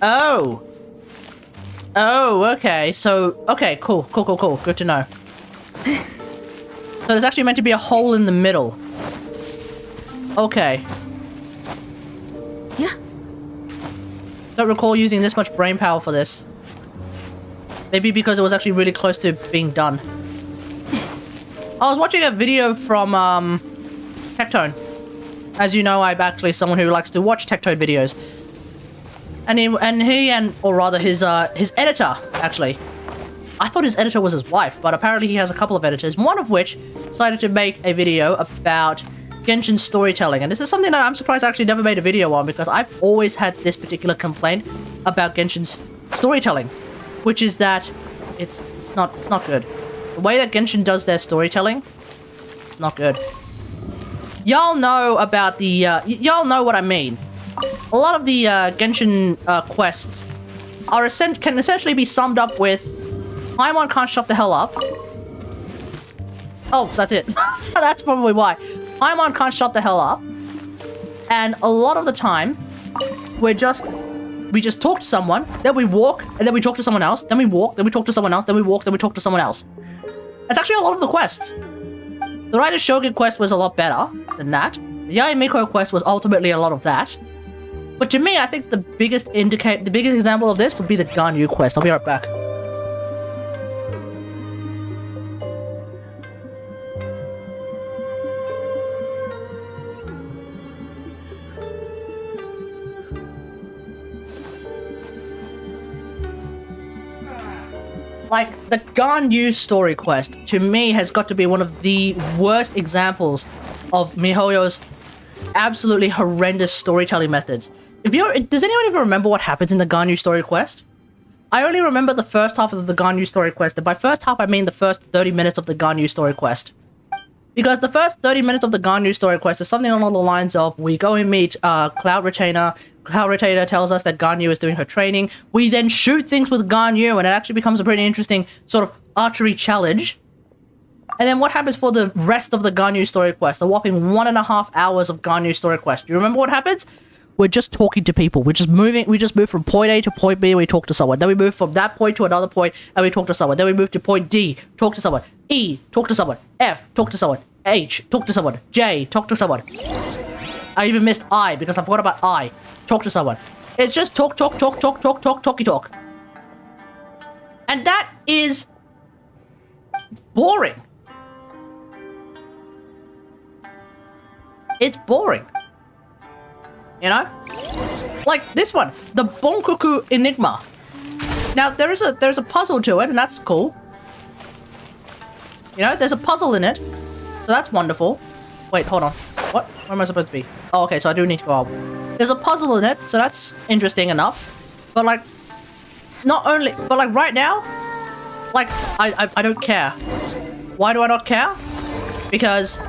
Speaker 1: Oh. Oh, okay. So, okay, cool. Good to know. So there's actually meant to be a hole in the middle. Okay.
Speaker 2: Yeah.
Speaker 1: Don't recall using this much brain power for this. Maybe because it was actually really close to being done. I was watching a video from Tectone. As you know, I'm actually someone who likes to watch Tectone videos. And his editor, actually. I thought his editor was his wife, but apparently he has a couple of editors, one of which decided to make a video about Genshin storytelling. And this is something that I'm surprised I actually never made a video on, because I've always had this particular complaint about Genshin's storytelling, which is that it's not good. The way that Genshin does their storytelling, it's not good. Y'all know about the y'all know what I mean. A lot of the Genshin quests are can essentially be summed up with Paimon can't shut the hell up. Oh, that's it. That's probably why. Paimon can't shut the hell up. And a lot of the time, we just talk to someone, then we walk, and then we talk to someone else, then we walk, then we talk to someone else, then we walk, then we talk to someone else. That's actually a lot of the quests. The Rider Shogun quest was a lot better than that. The Yaemiko quest was ultimately a lot of that. But to me, I think the biggest example of this would be the Ganyu quest. I'll be right back. Like, the Ganyu story quest, to me, has got to be one of the worst examples of MiHoYo's absolutely horrendous storytelling methods. Does anyone even remember what happens in the Ganyu story quest? I only remember the first half of the Ganyu story quest, and by first half I mean the first 30 minutes of the Ganyu story quest. Because the first 30 minutes of the Ganyu story quest is something along the lines of, we go and meet Cloud Retainer. Cloud Retainer tells us that Ganyu is doing her training. We then shoot things with Ganyu, and it actually becomes a pretty interesting sort of archery challenge. And then what happens for the rest of the Ganyu story quest? The whopping 1.5 hours of Ganyu story quest. Do you remember what happens? We're just talking to people. We just move from point A to point B, and we talk to someone. Then we move from that point to another point, and we talk to someone. Then we move to point D, talk to someone. E, talk to someone. F, talk to someone. H, talk to someone. J, talk to someone. I even missed I, because I forgot about I. Talk to someone. It's just talky talk. And that is... it's boring. It's boring. You know? Like this one, the Bonkoku Enigma. Now there's a puzzle to it, and that's cool. You know, there's a puzzle in it, so that's wonderful. Wait, hold on. What? Where am I supposed to be? Oh, okay, so I do need to go up. There's a puzzle in it, so that's interesting enough. But like, right now, like I don't care. Why do I not care? Because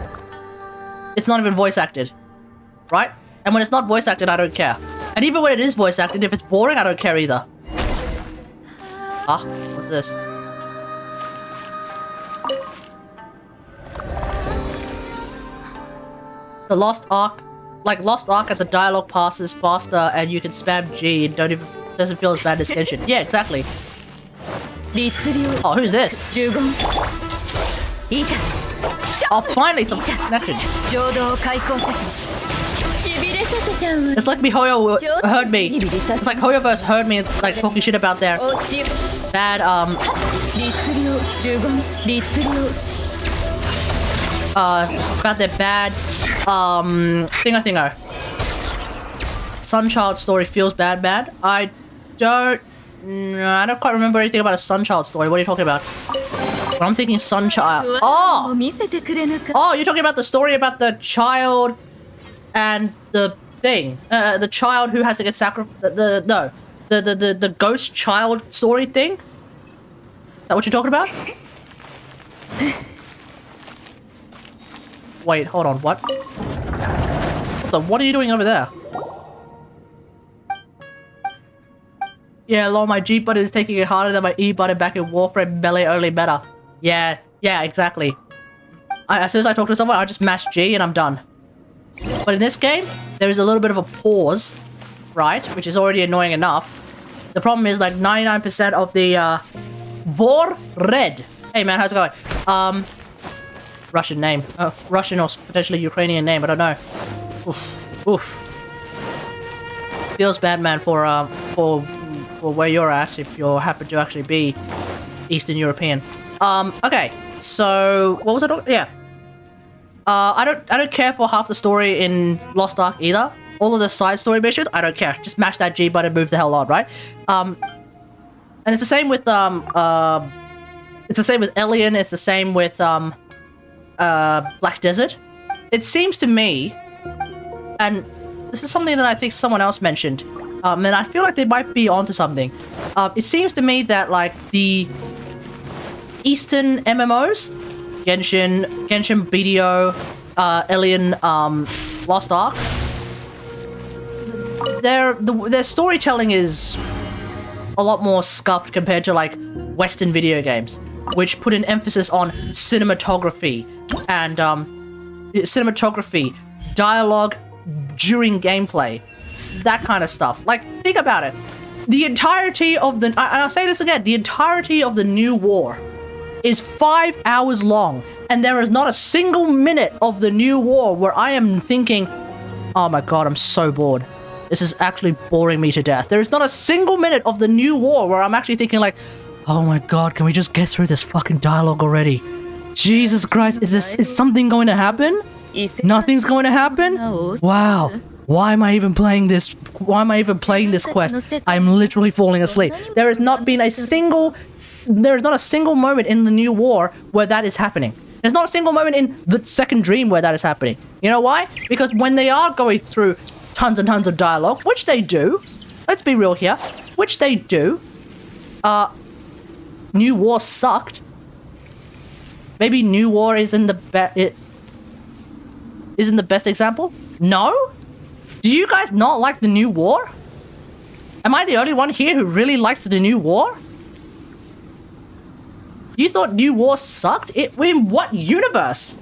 Speaker 1: it's not even voice acted, right? And when it's not voice acted, I don't care. And even when it is voice acted, if it's boring, I don't care either. Ah, what's this? The Lost Ark, at the dialogue passes faster and you can spam G and doesn't feel as bad as Genshin. Yeah, exactly. Oh, who's this? Oh, finally some connection. It's like MiHoYo heard me. It's like HoYoverse heard me like talking shit about their bad thingo. Sunchild story feels bad. I don't quite remember anything about a Sunchild story. What are you talking about? But I'm thinking Sun Child. Oh! Oh, you're talking about the story about the child and the thing. The child who has to get sacrificed. The ghost child story thing? Is that what you're talking about? Wait, hold on, what? What are you doing over there? Yeah, lol, my G button is taking it harder than my E button back in Warframe Melee only meta. Yeah, exactly. As soon as I talk to someone, I just mash G and I'm done. But in this game, there is a little bit of a pause, right? Which is already annoying enough. The problem is like 99% of the Vor Red. Hey man, how's it going? Russian name. Oh, Russian or potentially Ukrainian name, I don't know. Oof. Feels bad, man, for where you're at, if you happen to actually be Eastern European. Okay, so what was I talking? Yeah. I don't care for half the story in Lost Ark either. All of the side story missions, I don't care. Just mash that G button, move the hell on, right? And it's the same with it's the same with Alien. It's the same with Black Desert. It seems to me, and this is something that I think someone else mentioned, and I feel like they might be onto something. It seems to me that like the Eastern MMOs, Genshin, BDO, Alien, Lost Ark, their storytelling is a lot more scuffed compared to like Western video games, which put an emphasis on cinematography and dialogue during gameplay, that kind of stuff. Like, think about it. The entirety of the, and I'll say this again, the entirety of the new war is 5 hours long, and there is not a single minute of the new war where I am thinking, oh my god, I'm so bored. This is actually boring me to death. There is not a single minute of the new war where I'm actually thinking like, oh my god, can we just get through this fucking dialogue already? Jesus Christ, is something going to happen? Nothing's going to happen? Wow. Why am I even playing this? Why am I even playing this quest? I'm literally falling asleep. There has not a single moment in the new war where that is happening. There's not a single moment in the second dream where that is happening. You know why? Because when they are going through tons and tons of dialogue, which they do, let's be real here, which they do, New War sucked. Maybe New War isn't the best example? No? Do you guys not like the New War? Am I the only one here who really liked the New War? You thought New War sucked? In what universe?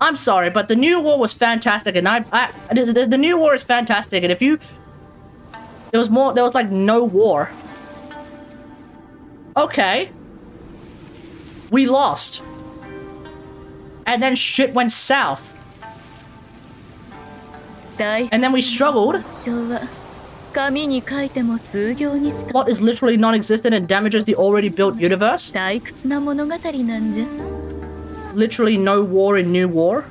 Speaker 1: I'm sorry, but the New War was fantastic, and the New War is fantastic, and if you... there was like no war. Okay. We lost. And then shit went south. And then we struggled. Plot is literally non-existent and damages the already built universe. Literally no war in New War.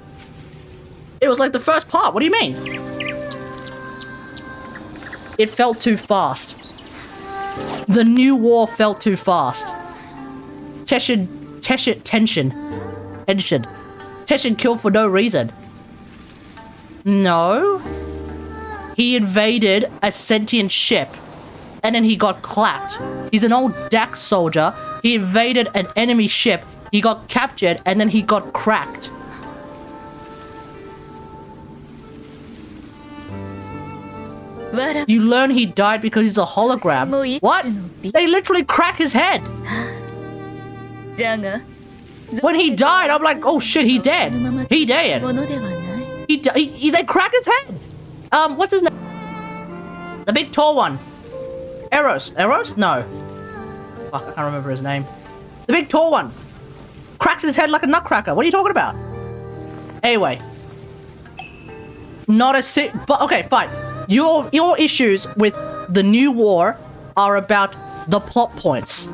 Speaker 1: It was like the first part. What do you mean? It felt too fast. The New War felt too fast. Tension killed for no reason. No. He invaded a sentient ship, and then he got clapped. He's an old Dax soldier. He invaded an enemy ship. He got captured, and then he got cracked. You learn he died because he's a hologram. What? They literally crack his head. When he died, I'm like, oh shit, he dead. He dead. They crack his head. What's his name? The big tall one. Eros. Eros? No. Fuck, I can't remember his name. The big tall one. Cracks his head like a nutcracker. What are you talking about? Anyway. Not a but okay, fine. Your issues with the New War are about the plot points.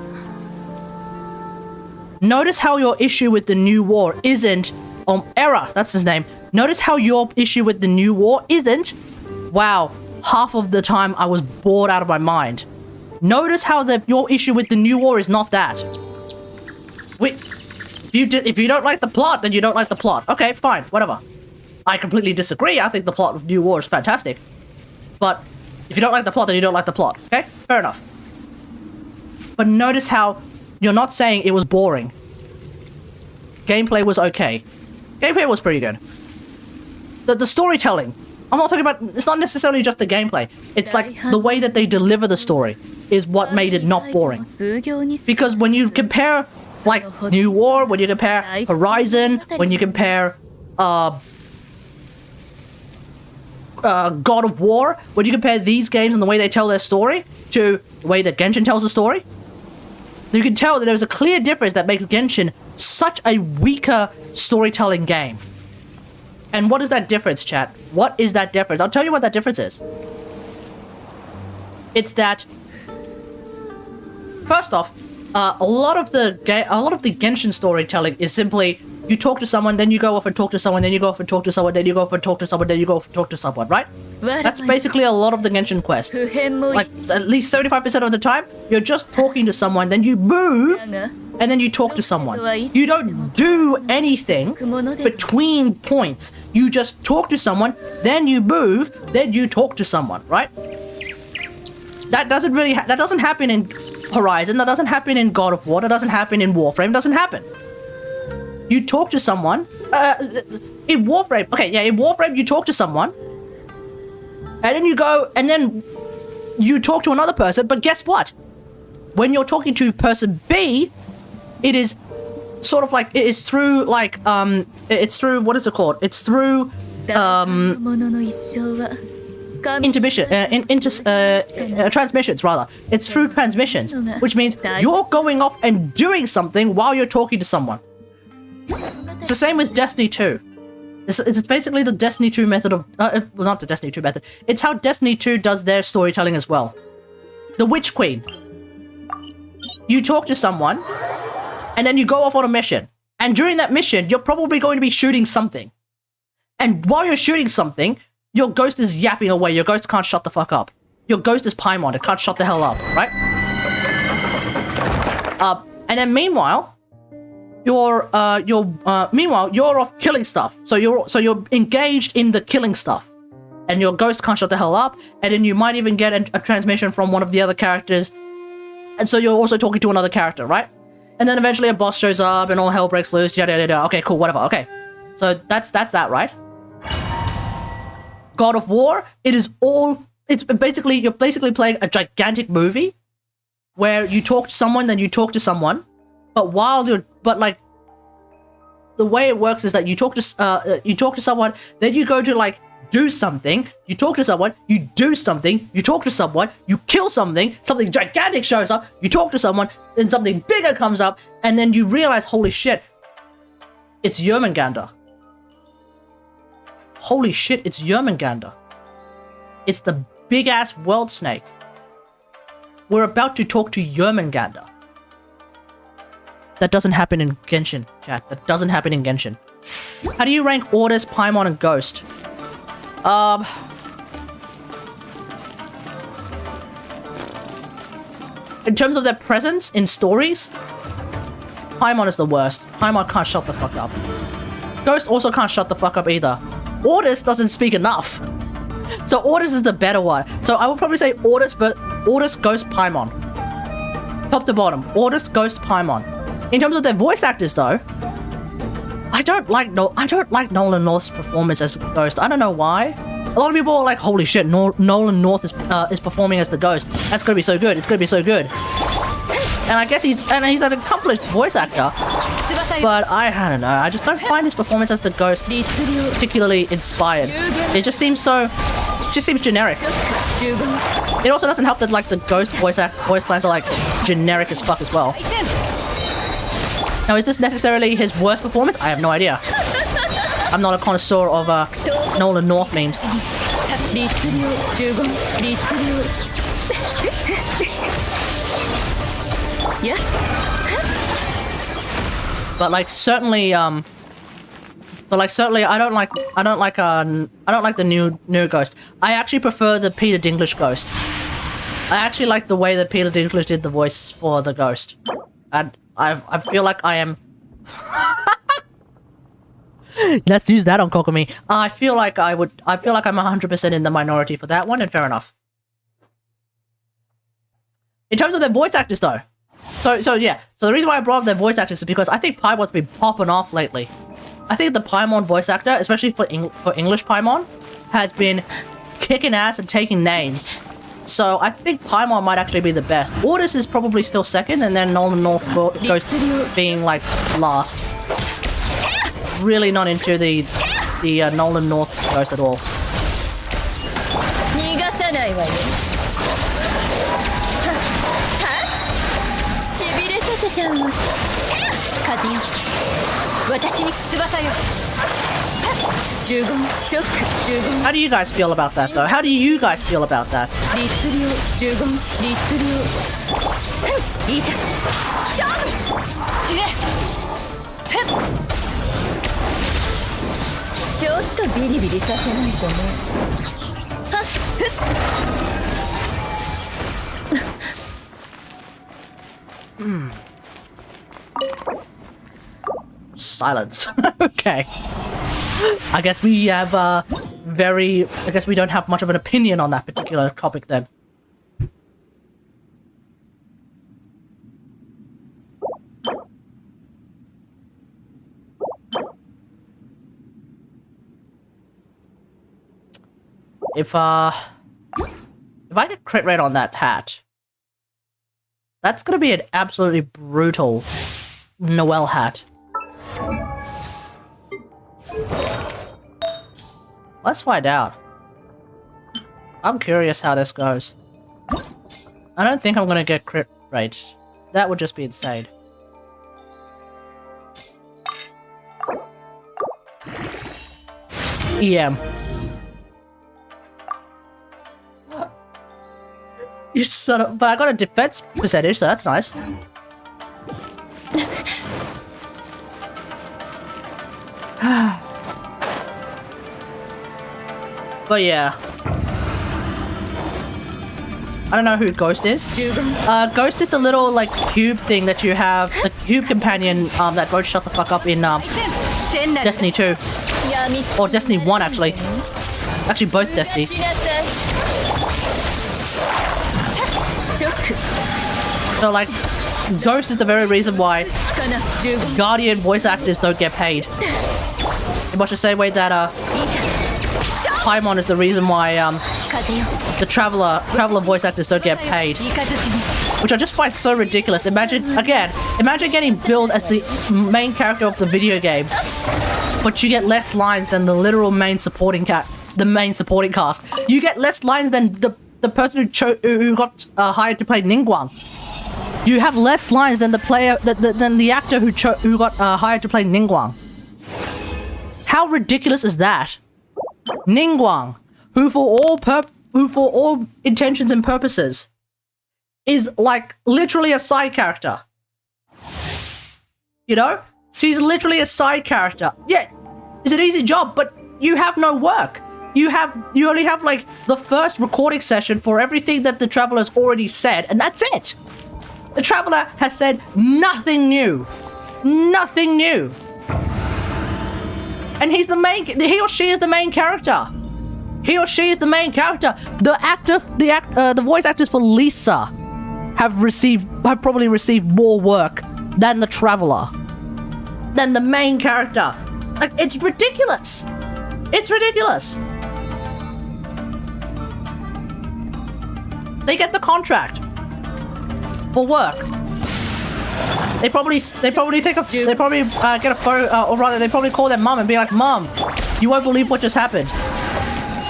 Speaker 1: Notice how your issue with the New War isn't Era, that's his name. Notice how your issue with the New War isn't, wow, half of the time I was bored out of my mind. Notice how your issue with the new war is not that. If you don't like the plot, then you don't like the plot. Okay, fine, whatever. I completely disagree. I think the plot of New War is fantastic. But if you don't like the plot, then you don't like the plot. Okay? Fair enough. But notice how you're not saying it was boring. Gameplay was okay. Gameplay was pretty good. The storytelling. I'm not talking about... It's not necessarily just the gameplay. It's like the way that they deliver the story is what made it not boring. Because when you compare... like New War, when you compare Horizon, when you compare God of War, when you compare these games and the way they tell their story to the way that Genshin tells the story, you can tell that there's a clear difference that makes Genshin such a weaker storytelling game. And what is that difference, chat? What is that difference? I'll tell you what that difference is. It's that, first off, a lot of the Genshin storytelling is simply you talk to someone, then you go off and talk to someone, then you go off and talk to someone, then you go off and talk to someone, then you go off and talk to someone, right? That's basically a lot of the Genshin quests. Like at least 75% of the time, you're just talking to someone, then you move, and then you talk to someone. You don't do anything between points. You just talk to someone, then you move, then you talk to someone, right? That doesn't really that doesn't happen in Horizon, that doesn't happen in God of War, that doesn't happen in Warframe, doesn't happen. You talk to someone, in Warframe, okay, yeah, in Warframe you talk to someone, and then you go, and then you talk to another person, but guess what? When you're talking to person B, it is sort of like, it is through, like, it's through, what is it called? It's through, transmissions rather. It's through transmissions, which means you're going off and doing something while you're talking to someone. It's the same with Destiny 2. It's basically the Destiny 2 method of, well, not the Destiny 2 method. It's how Destiny 2 does their storytelling as well. The Witch Queen. You talk to someone, and then you go off on a mission. And during that mission, you're probably going to be shooting something. And while you're shooting something, your ghost is yapping away. Your ghost can't shut the fuck up. Your ghost is Paimon. It can't shut the hell up, right? And then meanwhile, you're off killing stuff. So you're engaged in the killing stuff, and your ghost can't shut the hell up. And then you might even get a transmission from one of the other characters, and so you're also talking to another character, right? And then eventually a boss shows up, and all hell breaks loose. Yada yada yada. Okay, cool, whatever. Okay, so that's that, right? God of War, it's basically, you're basically playing a gigantic movie where you talk to someone, then you talk to someone, but like, the way it works is that you talk to someone, then you go to, like, do something, you talk to someone, you do something, you talk to someone, you kill something gigantic shows up, you talk to someone, then something bigger comes up, and then you realize, holy shit, it's Yermangander. Holy shit, it's Yermangander. It's the big-ass world snake. We're about to talk to Yermangander. That doesn't happen in Genshin, chat. That doesn't happen in Genshin. How do you rank Orders, Paimon, and Ghost? In terms of their presence in stories, Paimon is the worst. Paimon can't shut the fuck up. Ghost also can't shut the fuck up either. Orders doesn't speak enough. So Orders is the better one. So I would probably say Orders, Ghost, Paimon. Top to bottom. Orders, Ghost, Paimon. In terms of their voice actors, though, I don't like Nolan North's performance as Ghost. I don't know why. A lot of people are like, "Holy shit, Nolan North is performing as the Ghost. That's gonna be so good. It's gonna be so good." And I guess he's an accomplished voice actor. But I don't know. I just don't find his performance as the Ghost particularly inspired. It just seems generic. It also doesn't help that, like, the Ghost voice lines are, like, generic as fuck as well. Now, is this necessarily his worst performance? I have no idea. I'm not a connoisseur of Nolan North memes. But like certainly, I don't like the new Ghost. I actually prefer the Peter Dinklage Ghost. I actually like the way that Peter Dinklage did the voice for the ghost. And I feel like I am... Let's use that on Kokomi. I feel like I'm 100% in the minority for that one, and fair enough. In terms of their voice actors, though. So yeah. So the reason why I brought up their voice actors is because I think Paimon's been popping off lately. I think the Paimon voice actor, especially for English Paimon, has been kicking ass and taking names. So I think Paimon might actually be the best. Ordis is probably still second, and then Nolan North Ghost being like last. Really not into the Nolan North Ghost at all. How do you guys feel about that, though? How do you guys feel about that? Silence. Okay. I guess we have I guess we don't have much of an opinion on that particular topic then. If I get crit rate on that hat, that's gonna be an absolutely brutal Noel hat. Let's find out. I'm curious how this goes. I don't think I'm gonna get crit rate. That would just be insane. EM. You son of... But I got a defense percentage, so that's nice. But yeah. I don't know who Ghost is. Ghost is the little, like, cube thing that you have, the cube companion that won't shut the fuck up in Destiny 2. Or Destiny 1, actually. Actually, both Destinies. So, like, Ghost is the very reason why Guardian voice actors don't get paid. In much the same way that, Paimon is the reason why, the Traveler voice actors don't get paid. Which I just find so ridiculous. Imagine getting billed as the main character of the video game, but you get less lines than the literal main supporting cast. You get less lines than the person who got hired to play Ningguang. You have less lines than the actor who got hired to play Ningguang. How ridiculous is that? Ningguang, who for all intentions and purposes is like literally a side character. You know? She's literally a side character. Yeah, it's an easy job, but you have no work. You only have like the first recording session for everything that the Traveler's already said, and that's it. The Traveler has said nothing new. Nothing new. And he or she is the main character. He or she is the main character. The voice actors for Lisa have probably received more work than the Traveler, than the main character. Like, it's ridiculous. It's ridiculous. They get the contract for work. They probably get a photo, or rather, they probably call their mum and be like, "Mom, you won't believe what just happened."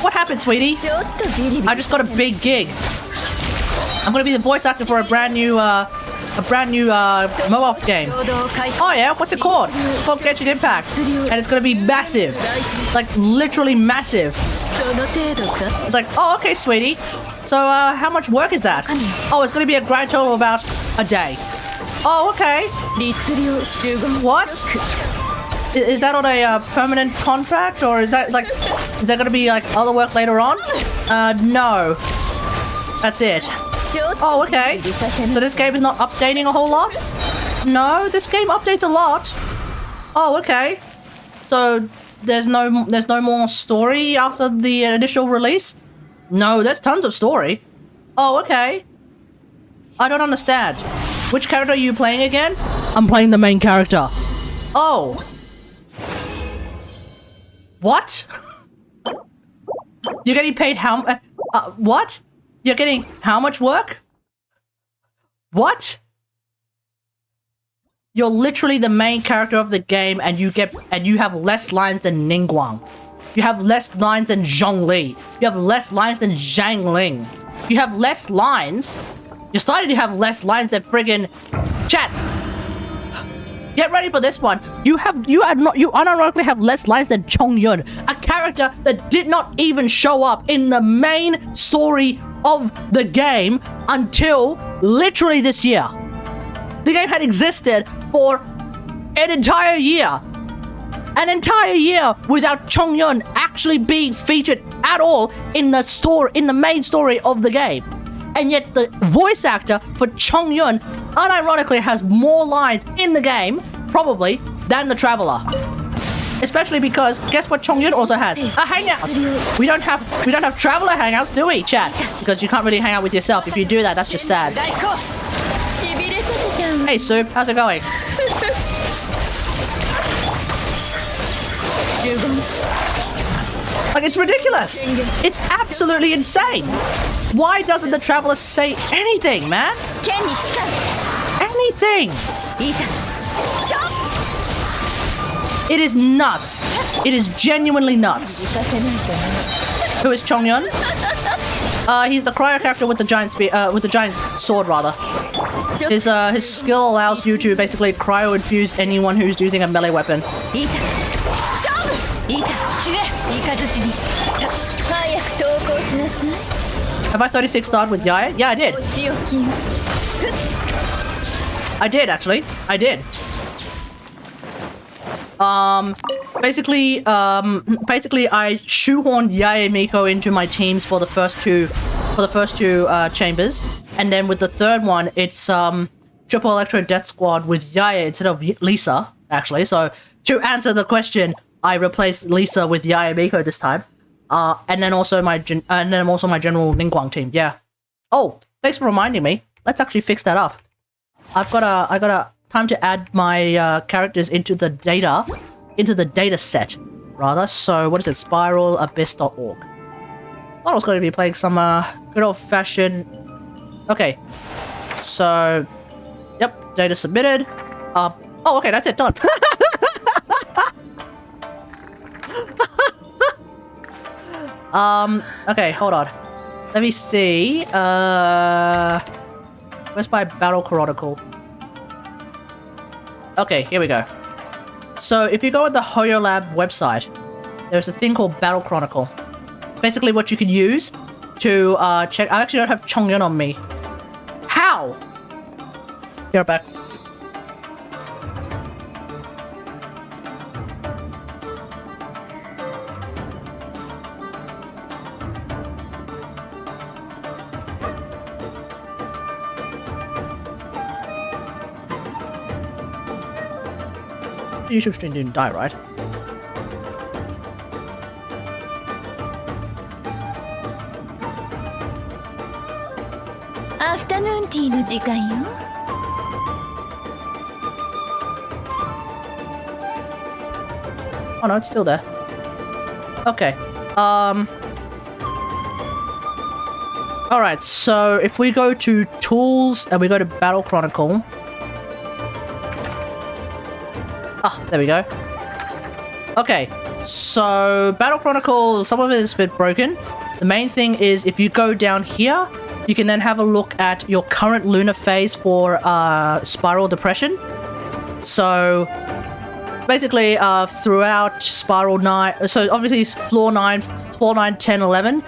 Speaker 1: What happened, sweetie? I just got a big gig. I'm gonna be the voice actor for a brand new mobile game. Oh yeah, what's it called? It's called Genshin Impact, and it's gonna be massive, like literally massive. It's like, oh okay, sweetie. So how much work is that? Oh, it's gonna be a grand total of about a day. Oh, okay. What? Is that on a permanent contract, or is that going to be like other work later on? No. That's it. Oh, okay. So this game is not updating a whole lot? No, this game updates a lot. Oh, okay. So there's no more story after the initial release? No, there's tons of story. Oh, okay. I don't understand. Which character are you playing again? I'm playing the main character. Oh. What? You're getting paid how what? You're getting how much work? What? You're literally the main character of the game and you have less lines than Ningguang. You have less lines than Zhongli. You have less lines than Zhang Ling. You have less lines. You're starting to have less lines than friggin' chat. Get ready for this one. You unironically have less lines than Chong Yun, a character that did not even show up in the main story of the game until literally this year. The game had existed for an entire year. An entire year without Chong Yun actually being featured at all in the main story of the game. And yet the voice actor for Chong Yun unironically has more lines in the game, probably, than the Traveler. Especially because guess what Chong Yun also has? A hangout. We don't have Traveler hangouts, do we, chat? Because you can't really hang out with yourself. If you do that, that's just sad. Hey Soup, how's it going? Like, it's ridiculous. It's absolutely insane. Why doesn't the Traveler say anything, man? Anything. It is nuts. It is genuinely nuts. Who is Chong Yun? He's the cryo character with the giant sword, rather. His skill allows you to basically cryo infuse anyone who's using a melee weapon. Have I 36 starred with Yaya? Yeah, I did. I did, actually. I did. Basically, I shoehorned Yaya Miko into my teams for the first two chambers, and then with the third one, it's Triple Electro Death Squad with Yaya instead of Lisa, actually. So to answer the question, I replaced Lisa with Yaya Miko this time, and then also my general Ningguang team. Yeah. Oh, thanks for reminding me. Let's actually fix that up. I got a time to add my characters into the data set, rather. So what is it? spiralabyss.org. I was going to be playing some good old-fashioned. Okay, so yep, data submitted. Oh, okay, that's it, done. Okay, hold on. Let me see. Where's my Battle Chronicle? Okay, here we go. So if you go on the HoYoLab website, there's a thing called Battle Chronicle. It's basically what you can use to check. I actually don't have Chong Yun on me. How? You're back. The YouTube stream didn't die, right?
Speaker 2: Afternoon tea の時間よ。
Speaker 1: Oh no, it's still there. Okay. Alright, so if we go to Tools and we go to Battle Chronicle. Ah, there we go. Okay, so Battle Chronicle, some of it is a bit broken. The main thing is if you go down here, you can then have a look at your current lunar phase for Spiral Depression. So basically throughout Spiral 9, so obviously it's floor 9, 10, 11,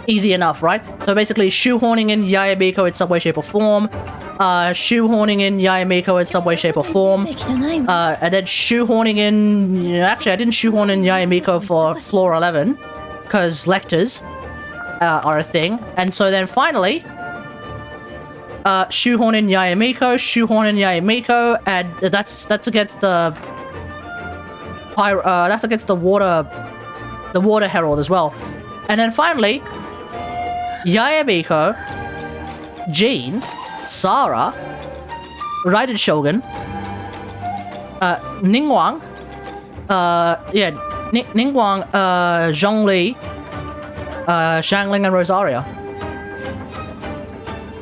Speaker 1: easy enough, right? So basically shoehorning in Yaya Miko in some way, shape or form, shoehorning in Yaya Miko in some way, shape or form, and then shoehorning in... Actually, I didn't shoehorn in Yaya Miko for floor 11, because lectors are a thing. And so then finally, Shoehorn Yayamiko, and that's against the that's against the water herald as well. And then finally, Yayamiko, Jean, Sarah, Raiden Shogun, Ningguang, Ningguang, Zhongli, Xiangling, and Rosaria.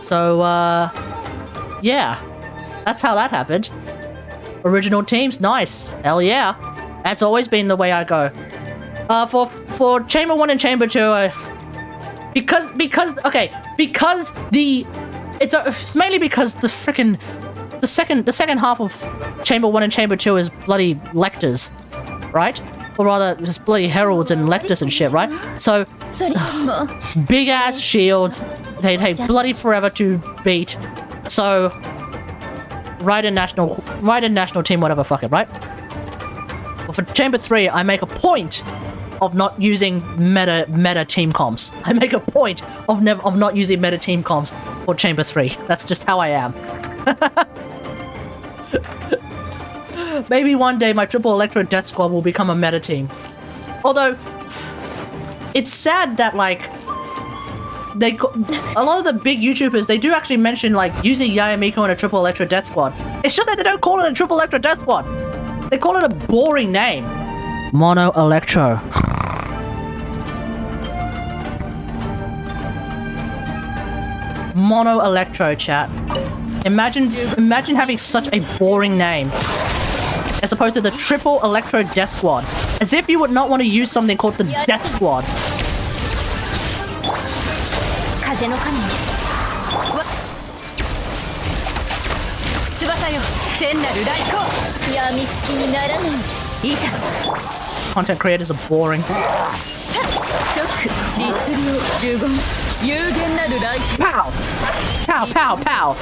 Speaker 1: So, yeah, that's how that happened. Original teams, nice. Hell yeah. That's always been the way I go. For Chamber 1 and Chamber 2, it's mainly because the second half of Chamber 1 and Chamber 2 is bloody lectors, right? Or rather, just bloody heralds and lectors and shit, right? So, big ass shields, they take bloody forever to beat. So, Raiden national team, whatever, fuck it, right? But for Chamber 3, I make a point of not using meta team comps. I make a point of not using meta team comps for Chamber 3. That's just how I am. Maybe one day my Triple Electro Death Squad will become a meta team. Although, it's sad that, like, a lot of the big YouTubers, they do actually mention, like, using Yayamiko in a Triple Electro Death Squad. It's just that they don't call it a Triple Electro Death Squad. They call it a boring name. Mono Electro. Mono Electro, chat. Imagine having such a boring name as opposed to the Triple Electro Death Squad. As if you would not want to use something called the Death Squad. Content creators are boring. Pow! Pow, pow, pow!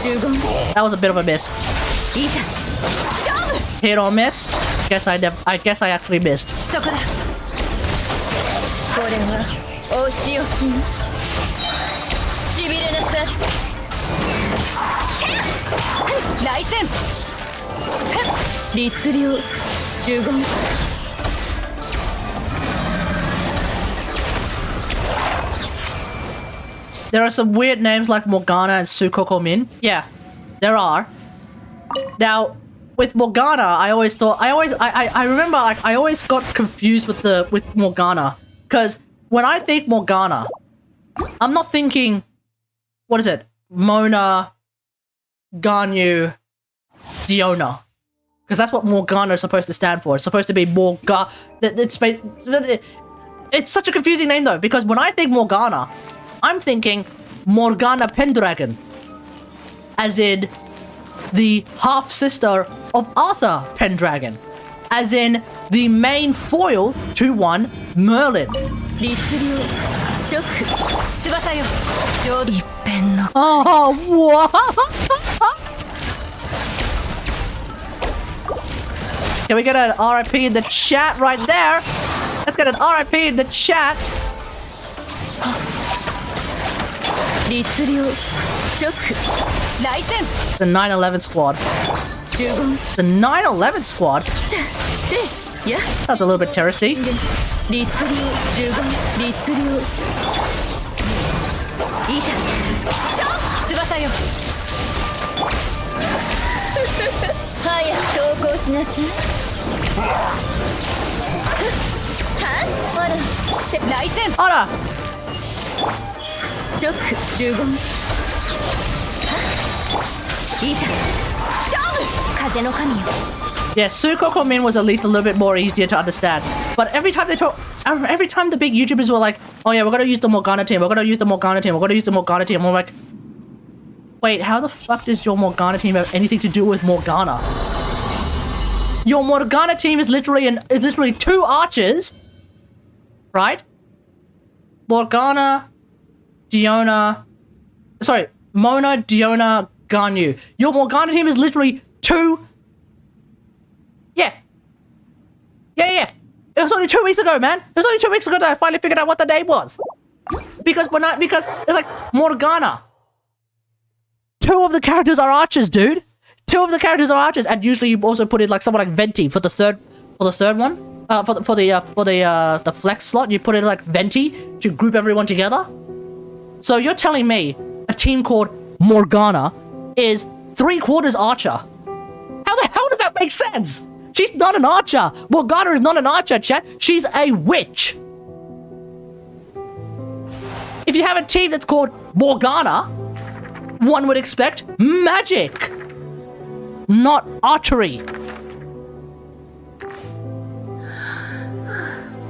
Speaker 1: That was a bit of a miss. Hit or miss? I guess I actually missed. There are some weird names like Morgana and Sukoko Min. Yeah, there are. Now, with Morgana, I remember, like, I always got confused with Morgana, because when I think Morgana, I'm not thinking, what is it? Mona, Ganyu, Diona. Because that's what Morgana is supposed to stand for. It's supposed to be it's such a confusing name though, because when I think Morgana, I'm thinking Morgana Pendragon, as in the half-sister of Arthur Pendragon, as in the main foil to one Merlin. Oh, what? Can we get an RIP in the chat right there? Let's get an RIP in the chat. The 9/11 squad. The 9/11 squad? Sounds a little bit terroristy. Ora! Yeah, Sukoko Min was at least a little bit more easier to understand. But every time the big YouTubers were like, oh yeah, we're gonna use the Morgana team, I'm like, wait, how the fuck does your Morgana team have anything to do with Morgana? Your Morgana team is literally two archers, right? Morgana, Diona, sorry, Mona, Diona, Ganyu. Your Morgana team is literally two. Yeah. It was only 2 weeks ago, man. It was only 2 weeks ago that I finally figured out what the name was. Because it's like Morgana. Two of the characters are archers, dude. Two of the characters are archers, and usually you also put in like someone like Venti for the third one. For the flex slot, you put in like Venti to group everyone together. So you're telling me a team called Morgana is 3/4 archer? How the hell does that make sense? She's not an archer. Morgana is not an archer, chat. She's a witch. If you have a team that's called Morgana, one would expect magic, not archery.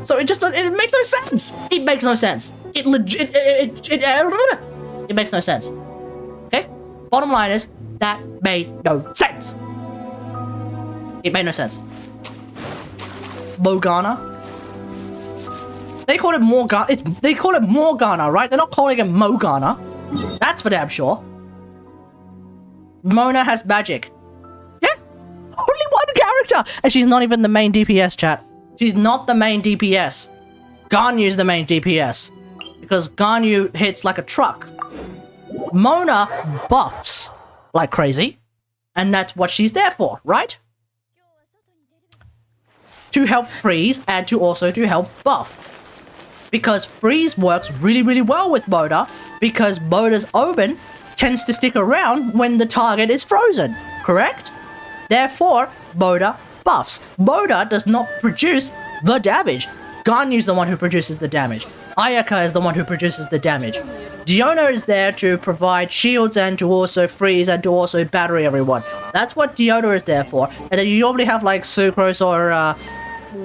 Speaker 1: So it makes no sense. It makes no sense. It makes no sense. Okay? Bottom line is, that made no sense. It made no sense. Morgana? They call it Morgana. They call it Morgana, right? They're not calling it Mogana. That's for damn sure. Mona has magic. Yeah? Only one character! And she's not even the main DPS, chat. She's not the main DPS. Ganyu's the main DPS. Because Ganyu hits like a truck. Mona buffs like crazy. And that's what she's there for, right? To help freeze and to help buff. Because freeze works really, really well with Moda, because Moda's Omen tends to stick around when the target is frozen, correct? Therefore, Moda buffs. Moda does not produce the damage. Ganyu's the one who produces the damage. Ayaka is the one who produces the damage. Diona is there to provide shields and to also freeze and to also battery everyone. That's what Diona is there for. And then you normally have like Sucrose or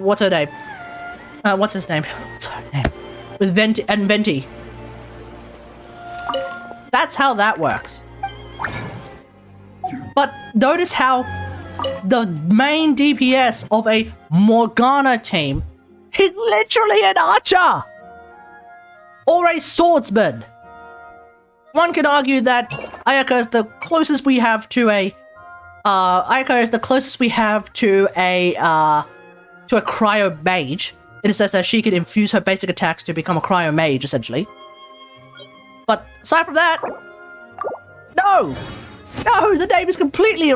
Speaker 1: what's her name? What's his name? What's her name? With Venti. That's how that works. But notice how the main DPS of a Morgana team is literally an archer! Or a swordsman! One could argue that Ayaka is the closest we have to a cryo mage. In the sense that she can infuse her basic attacks to become a cryo mage, essentially. But aside from that, no, the name is completely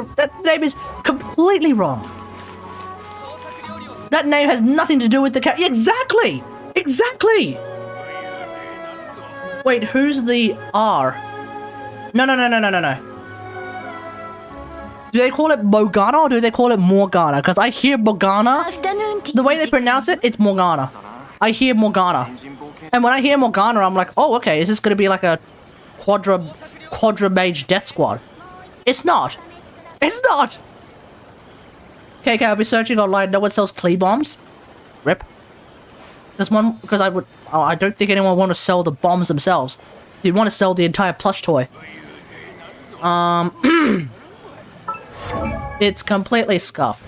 Speaker 1: wrong. That name has nothing to do with the character. Exactly. Wait, who's the R? No. Do they call it Morgana or do they call it Morgana? Because I hear Morgana. The way they pronounce it, it's Morgana. I hear Morgana. And when I hear Morgana, I'm like, oh, okay, is this going to be like a quadra mage death squad? It's not. Okay, I'll be searching online. No one sells Klee bombs. Rip. Because I don't think anyone want to sell the bombs themselves. You'd want to sell the entire plush toy. It's completely scuffed.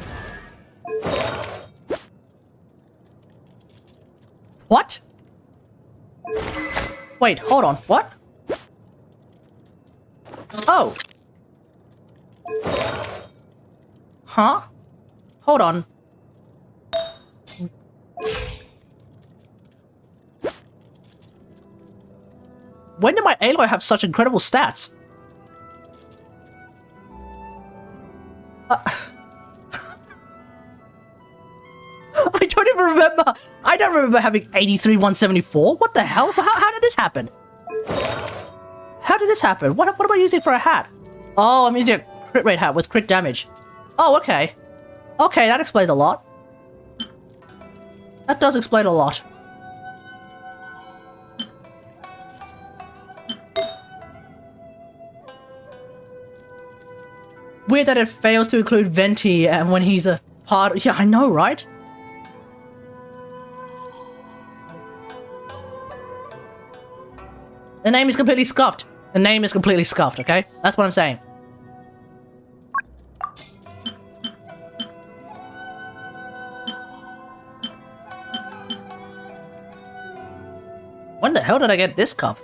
Speaker 1: What? Wait, hold on. What? Oh. Huh? Hold on. When did my Aloy have such incredible stats? I don't remember having 83 174. What the hell? How did this happen? What am I using for a hat? Oh, I'm using a crit rate hat with crit damage. Oh, okay. Okay, that explains a lot. That does explain a lot. Weird that it fails to include Venti and when he's a part. Yeah, I know, right? The name is completely scuffed. Okay? That's what I'm saying. When the hell did I get this cup?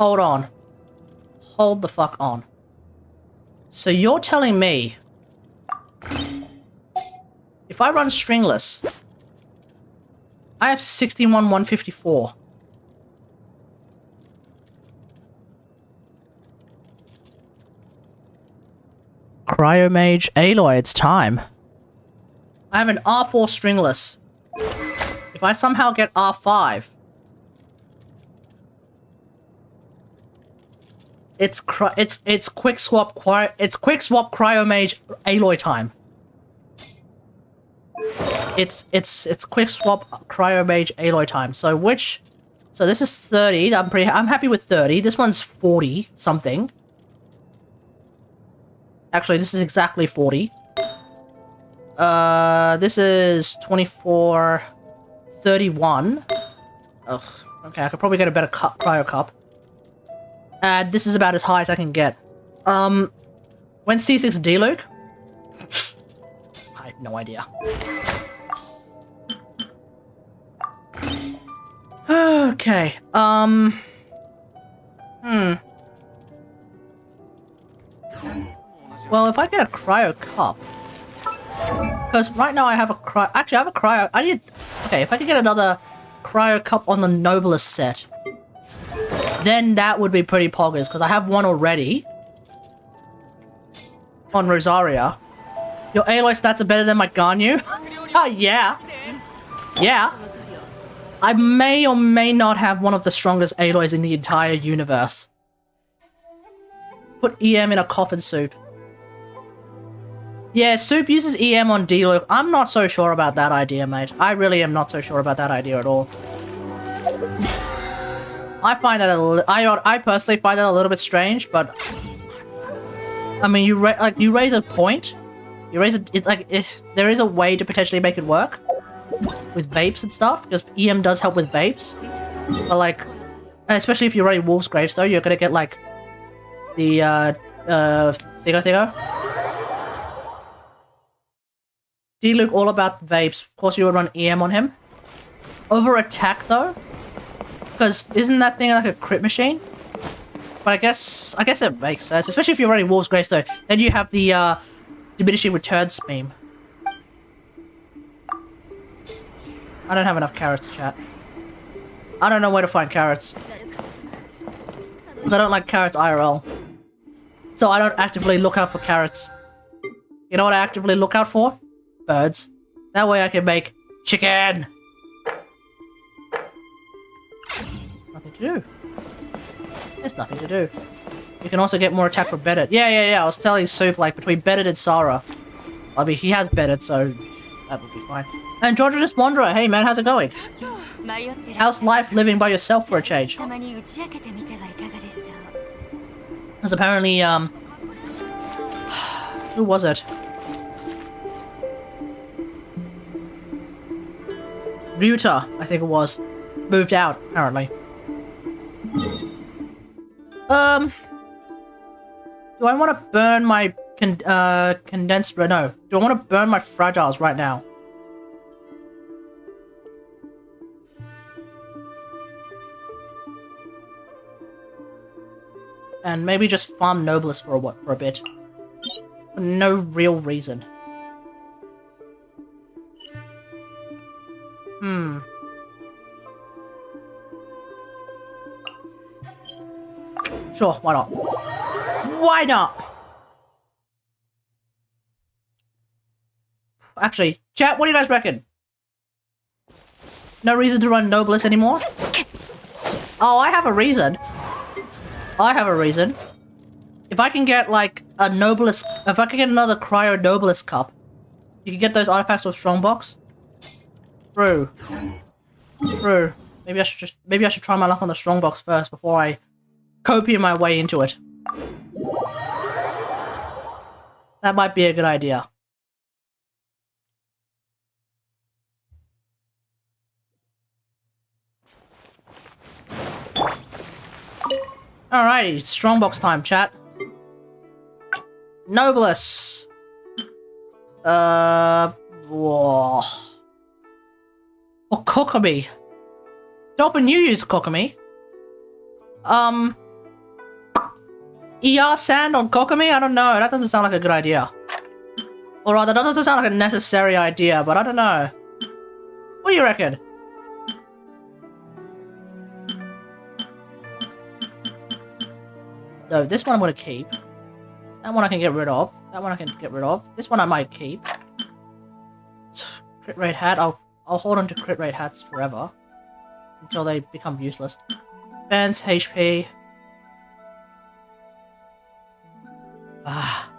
Speaker 1: Hold on. Hold the fuck on. So you're telling me if I run stringless, I have 61,154. Cryomage Aloy, it's time. I have an R4 stringless. If I somehow get R5, it's quick swap Cryomage Aloy time. It's quick swap Cryomage Aloy time. So this is 30. I'm happy with 30. This one's 40 something. Actually, this is exactly 40. This is 24, 31. Ugh. Okay, I could probably get a better cryo cup. This is about as high as I can get. When C6 D-Luke? I have no idea. Okay, Well, if I get a cryo cup... Because right now I have a cryo... Actually, I have a cryo... Okay, if I could get another cryo cup on the Noblest set, then that would be pretty poggers, because I have one already. On Rosaria. Your Aloy stats are better than my Ganyu? Yeah. Yeah. I may or may not have one of the strongest Aloys in the entire universe. Put EM in a coffin soup. Yeah, Soup uses EM on D-Luke. I'm not so sure about that idea, mate. I really am not so sure about that idea at all. I find that I personally find that a little bit strange, but I mean, you raise a point. You raise if there is a way to potentially make it work with vapes and stuff, because EM does help with vapes. But like, especially if you're running Wolf's Gravestone, you're gonna get like the Thigo. D-Luke all about vapes. Of course you would run EM on him. Over attack though? Because isn't that thing like a crit machine? But I guess it makes sense. Especially if you're running Wolf's Gravestone. Then you have the diminishing returns meme. I don't have enough carrots, chat. I don't know where to find carrots. Because I don't like carrots IRL. So I don't actively look out for carrots. You know what I actively look out for? Birds. That way I can make chicken. Nothing to do. There's nothing to do. You can also get more attack for Bedded. Yeah. I was telling Soup, like, between Bedded and Sarah. I mean, he has Bedded, so that would be fine. And Georgia just Wanderer. Hey, man, how's it going? How's life living by yourself for a change? Because apparently, who was it? Ryuta, I think it was. Moved out, apparently. Do I want to burn my condensed... No. Do I want to burn my fragiles right now? And maybe just farm Noblest for a bit. For no real reason. Sure, why not? Why not? Actually, chat, what do you guys reckon? No reason to run Noblest anymore? Oh, I have a reason. If I can get, like, a Noblest... If I can get another Cryo Noblest cup, you can get those artifacts with Strongbox. True. Maybe I should try my luck on the Strongbox first before I copium my way into it. That might be a good idea. Alrighty, Strongbox time, chat. Noblest. Whoa. Or Kokomi. Dolphin, you use Kokomi. ER sand on Kokomi? I don't know. That doesn't sound like a good idea. Or rather, that doesn't sound like a necessary idea, but I don't know. What do you reckon? No, this one I'm gonna keep. That one I can get rid of. That one I can get rid of. This one I might keep. Crit rate hat. I'll hold on to crit rate hats forever. Until they become useless. Defense, HP. Ah.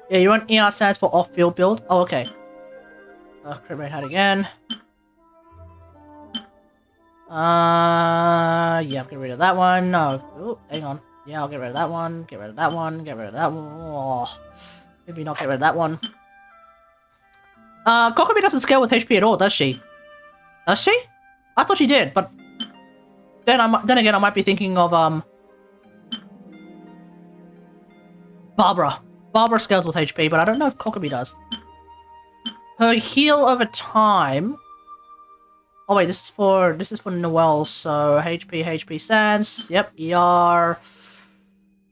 Speaker 1: Yeah, you want ER sands for off-field build? Oh, okay. Crit rate hat again. Yeah, I'll get rid of that one. No. Ooh, hang on. Yeah, I'll get rid of that one. Get rid of that one. Get rid of that one. Oh, maybe not get rid of that one. Kokomi doesn't scale with HP at all, does she? Does she? I thought she did, but then again, I might be thinking of Barbara. Barbara scales with HP, but I don't know if Kokomi does. Her heal over time. Oh wait, this is for Noelle, so HP Sands. Yep, ER.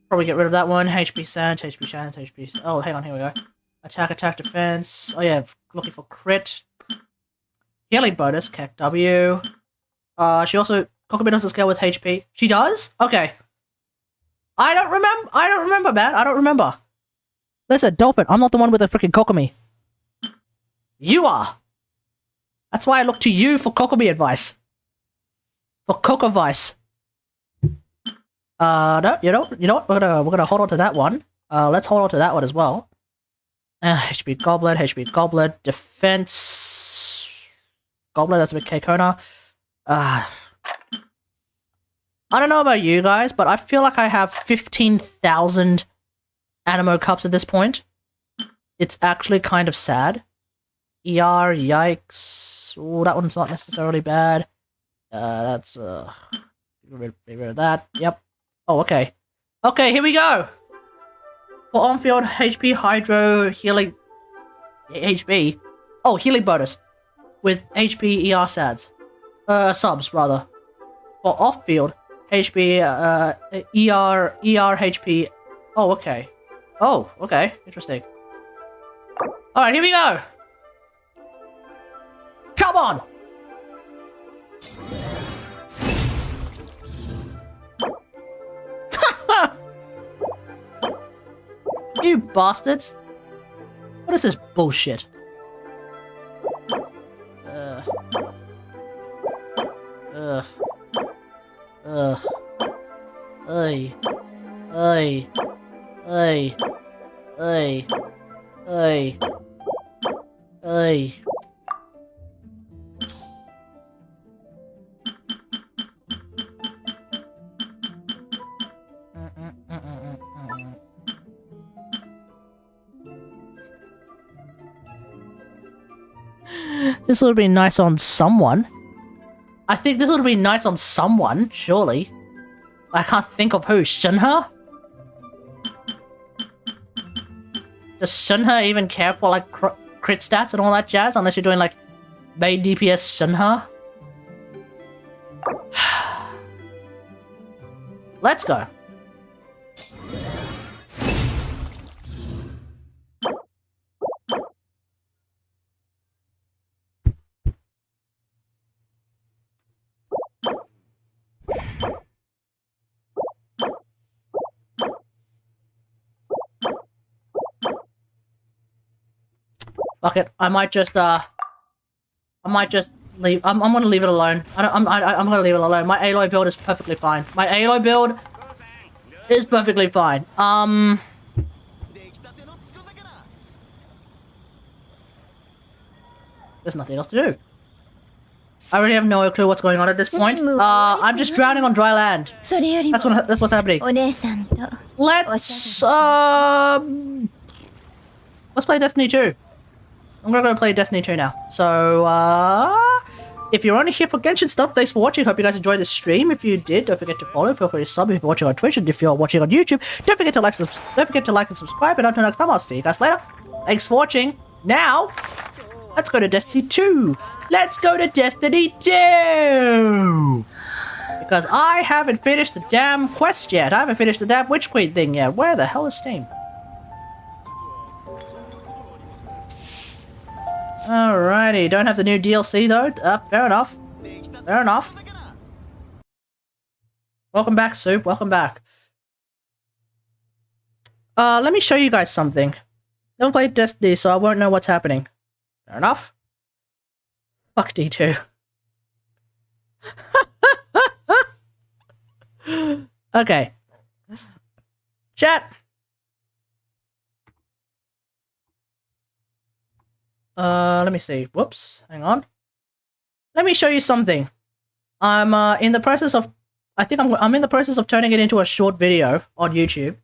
Speaker 1: Probably get rid of that one. HP Sands, HP Sands, HP. Oh, hang on, here we go. Attack, defense. Oh yeah, looking for crit. Healing bonus, KW. She also Kokomi doesn't scale with HP. She does? Okay. I don't remember, man. I don't remember. Listen, Dolphin, I'm not the one with the freaking Kokomi. You are. That's why I look to you for Kokomi advice. For Coco advice. No, you know what? We're gonna hold on to that one. Let's hold on to that one as well. HP Goblet, defense. Goblet, that's a bit K-Kona. I don't know about you guys, but I feel like I have 15,000 Animo cups at this point. It's actually kind of sad. ER, yikes. Ooh, that one's not necessarily bad. That's, get rid of that. Yep. Oh, okay. Okay, here we go! For on-field HP Hydro healing... HP? Oh, healing bonus. With HP ER SADs. Subs, rather. For off-field HP, ER HP... Oh, okay. Oh, okay. Interesting. Alright, here we go! Come on! You bastards! What is this bullshit? Ay. This would be nice on someone. I think this would be nice on someone, surely. I can't think of who. Shunha? Does Shunha even care for, like, crit stats and all that jazz? Unless you're doing, like, main DPS Shunha? Let's go. Fuck it. I might just leave. I'm gonna leave it alone. I'm gonna leave it alone. My Aloy build is perfectly fine. My Aloy build is perfectly fine. There's nothing else to do. I really have no clue what's going on at this point. I'm just drowning on dry land. That's what's happening. Let's play Destiny 2. I'm gonna go play Destiny 2 now. So, if you're only here for Genshin stuff, thanks for watching. Hope you guys enjoyed the stream. If you did, don't forget to follow. Feel free to sub if you're watching on Twitch, and if you're watching on YouTube, don't forget to like and subscribe. And until next time, I'll see you guys later. Thanks for watching. Now, let's go to Destiny 2. Let's go to Destiny 2. Because I haven't finished the damn quest yet. I haven't finished the damn Witch Queen thing yet. Where the hell is Steam? Alrighty, don't have the new DLC though. Fair enough. Fair enough. Welcome back, Soup. Welcome back. Let me show you guys something. Never played Destiny, so I won't know what's happening. Fair enough. Fuck D2. Okay. Chat. Let me see. Whoops. Hang on. Let me show you something. I'm in the process of I'm in the process of turning it into a short video on YouTube.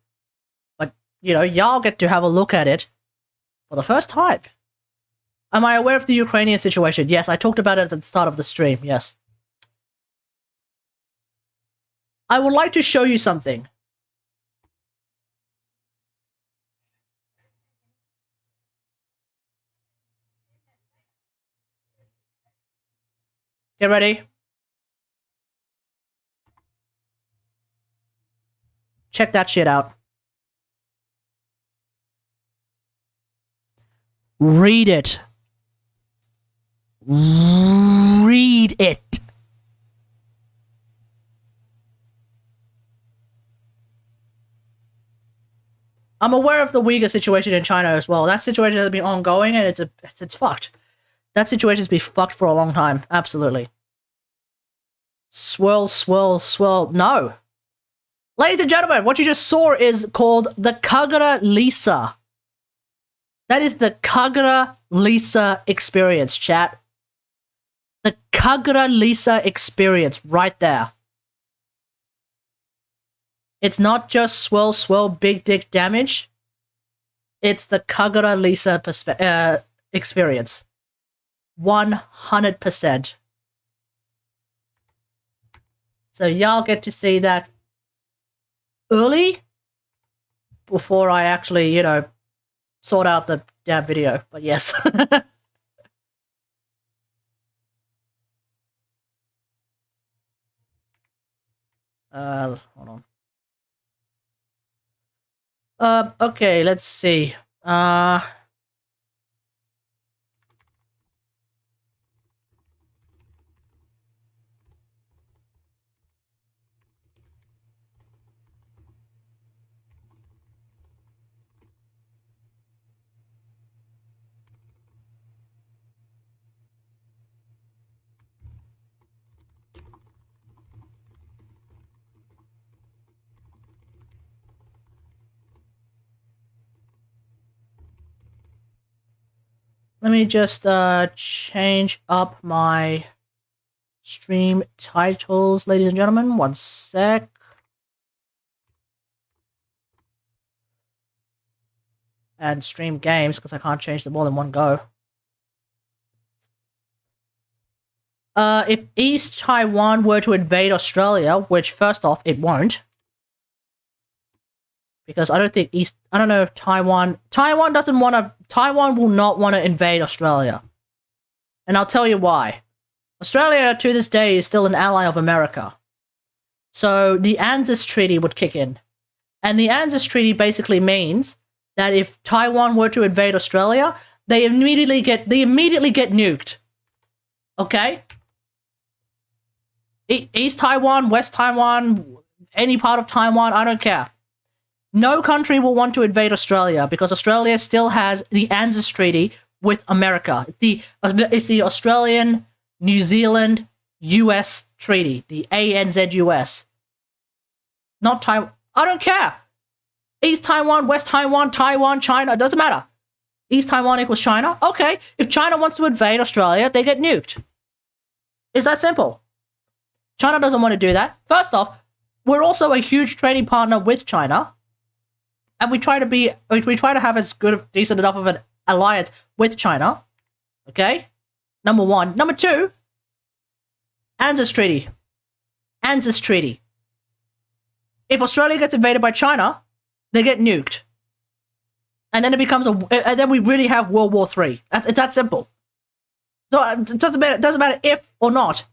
Speaker 1: But, you know, y'all get to have a look at it for the first time. Am I aware of the Ukrainian situation? Yes, I talked about it at the start of the stream. Yes. I would like to show you something. Get ready. Check that shit out. Read it. Read it. I'm aware of the Uyghur situation in China as well. That situation has been ongoing and it's fucked. That situation's been fucked for a long time. Absolutely. Swirl, swirl, swirl. No. Ladies and gentlemen, what you just saw is called the Kagura Lisa. That is the Kagura Lisa experience, chat. The Kagura Lisa experience right there. It's not just swirl, swirl, big dick damage. It's the Kagura Lisa experience. 100%. So y'all get to see that early before I actually, you know, sort out the damn video. But yes. Hold on. Okay, let's see. Let me just change up my stream titles, ladies and gentlemen. One sec. And stream games, because I can't change them all in one go. If East Taiwan were to invade Australia, which first off, it won't. Because I don't know if Taiwan will not want to invade Australia. And I'll tell you why. Australia, to this day, is still an ally of America. So the AUS Treaty would kick in. And the AUS Treaty basically means that if Taiwan were to invade Australia, they immediately get nuked. Okay? East Taiwan, West Taiwan, any part of Taiwan, I don't care. No country will want to invade Australia because Australia still has the AUS Treaty with America. It's the Australian, New Zealand, US Treaty, the ANZUS. Not Taiwan. I don't care. East Taiwan, West Taiwan, Taiwan, China, it doesn't matter. East Taiwan equals China. Okay, if China wants to invade Australia, they get nuked. It's that simple. China doesn't want to do that. First off, we're also a huge trading partner with China. And we try to have as good, decent enough of an alliance with China. Okay? Number one. Number two, ANZUS Treaty. ANZUS Treaty. If Australia gets invaded by China, they get nuked. And then and then we really have World War III. It's that simple. So it doesn't matter if or not.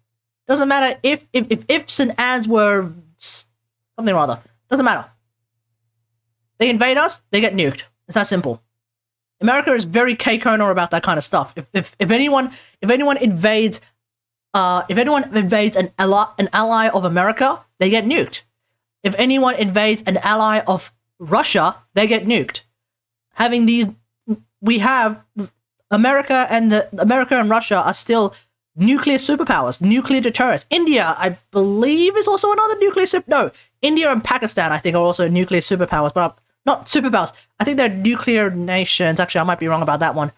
Speaker 1: Doesn't matter if ifs and ands were something or other. Doesn't matter. They invade us, they get nuked. It's that simple. America is very K-Koner about that kind of stuff. If anyone invades an ally of America, they get nuked. If anyone invades an ally of Russia, they get nuked. We have America and Russia are still nuclear superpowers, nuclear deterrents. India, I believe, is also another nuclear No, India and Pakistan, I think, are also nuclear superpowers, but not superpowers. I think they're nuclear nations. Actually, I might be wrong about that one.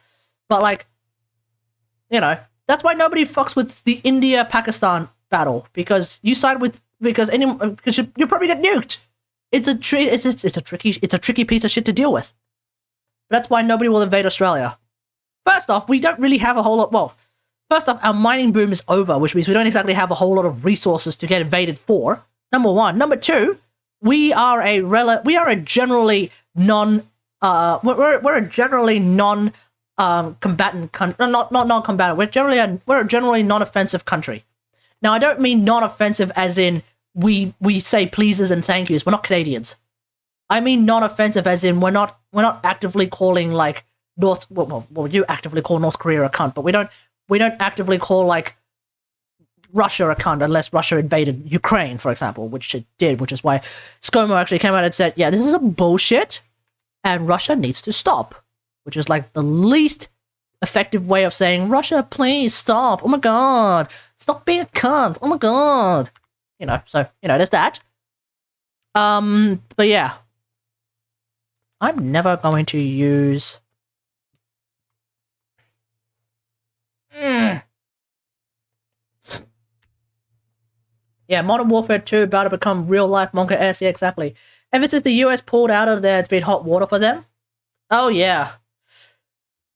Speaker 1: But, like, you know, that's why nobody fucks with the India-Pakistan battle, because you side with because you probably get nuked. It's a tricky piece of shit to deal with. That's why nobody will invade Australia. First off, we don't really have a whole lot. Well, first off, our mining boom is over, which means we don't exactly have a whole lot of resources to get invaded for. Number one. Number two, we are a generally non combatant country. Not non-combatant. We're a generally non-offensive country. Now, I don't mean non-offensive as in we say pleases and thank yous. We're not Canadians. I mean non-offensive as in we're not actively calling like we do actively call North Korea a cunt, but we don't actively call like Russia a cunt unless Russia invaded Ukraine, for example, which it did, which is why ScoMo actually came out and said, yeah, this is a bullshit and Russia needs to stop, which is like the least effective way of saying, Russia, please stop. Oh my god. Stop being a cunt. Oh my god. You know, so, you know, there's that. But yeah. I'm never going to use... Yeah, Modern Warfare 2 about to become real-life Monka S. Yeah, exactly. Ever since the US pulled out of there, it's been hot water for them. Oh, yeah.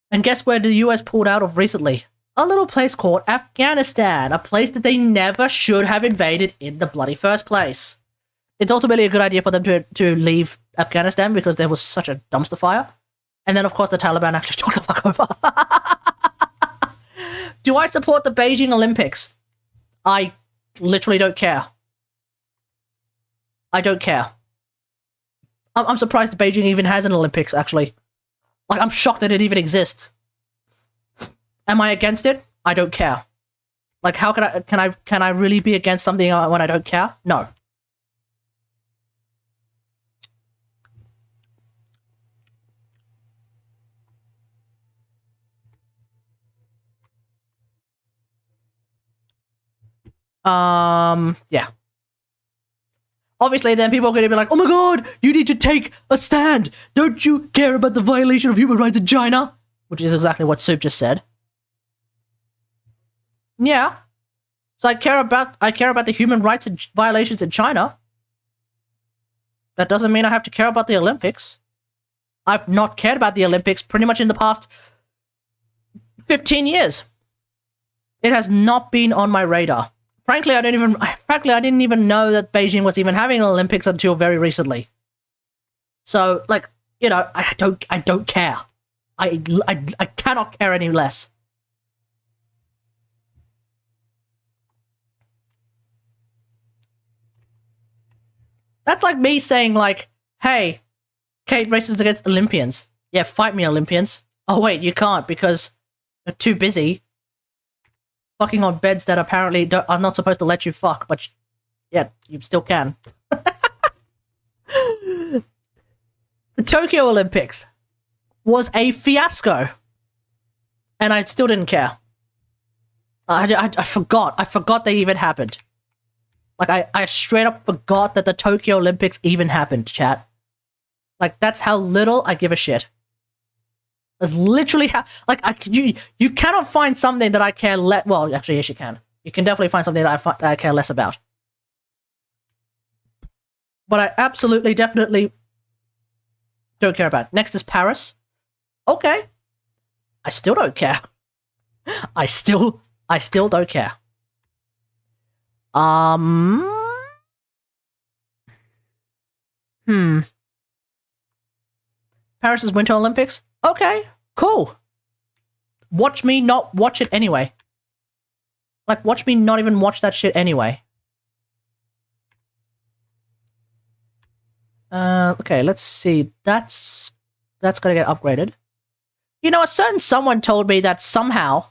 Speaker 1: And guess where the US pulled out of recently? A little place called Afghanistan, a place that they never should have invaded in the bloody first place. It's ultimately a good idea for them to leave Afghanistan because there was such a dumpster fire. And then, of course, the Taliban actually took the fuck over. Do I support the Beijing Olympics? I literally don't care. I don't care. I'm surprised Beijing even has an Olympics, actually. Like, I'm shocked that it even exists. Am I against it? I don't care. Like, how can I really be against something when I don't care? No. Yeah. Obviously, then people are going to be like, oh my god, you need to take a stand. Don't you care about the violation of human rights in China? Which is exactly what Soup just said. Yeah. So I care about the human rights violations in China. That doesn't mean I have to care about the Olympics. I've not cared about the Olympics pretty much in the past 15 years. It has not been on my radar. Frankly, I didn't even know that Beijing was even having an Olympics until very recently. So, like, you know, I don't care. I cannot care any less. That's like me saying, like, hey, Kate races against Olympians. Yeah, fight me, Olympians. Oh, wait, you can't because you're too busy fucking on beds that apparently are not supposed to let you fuck, but yeah, you still can. The Tokyo Olympics was a fiasco, and I still didn't care. I forgot they even happened. Like, I straight up forgot that the Tokyo Olympics even happened, chat. Like, that's how little I give a shit. That's literally how, like, you cannot find something that I care less, well, actually, yes, you can. You can definitely find something that I care less about. But I absolutely, definitely don't care about. Next is Paris. Okay. I still don't care. I still don't care. Paris's Winter Olympics? Okay, cool. Watch me not watch it anyway. Like, watch me not even watch that shit anyway. Okay, let's see. That's gonna get upgraded. You know, a certain someone told me that somehow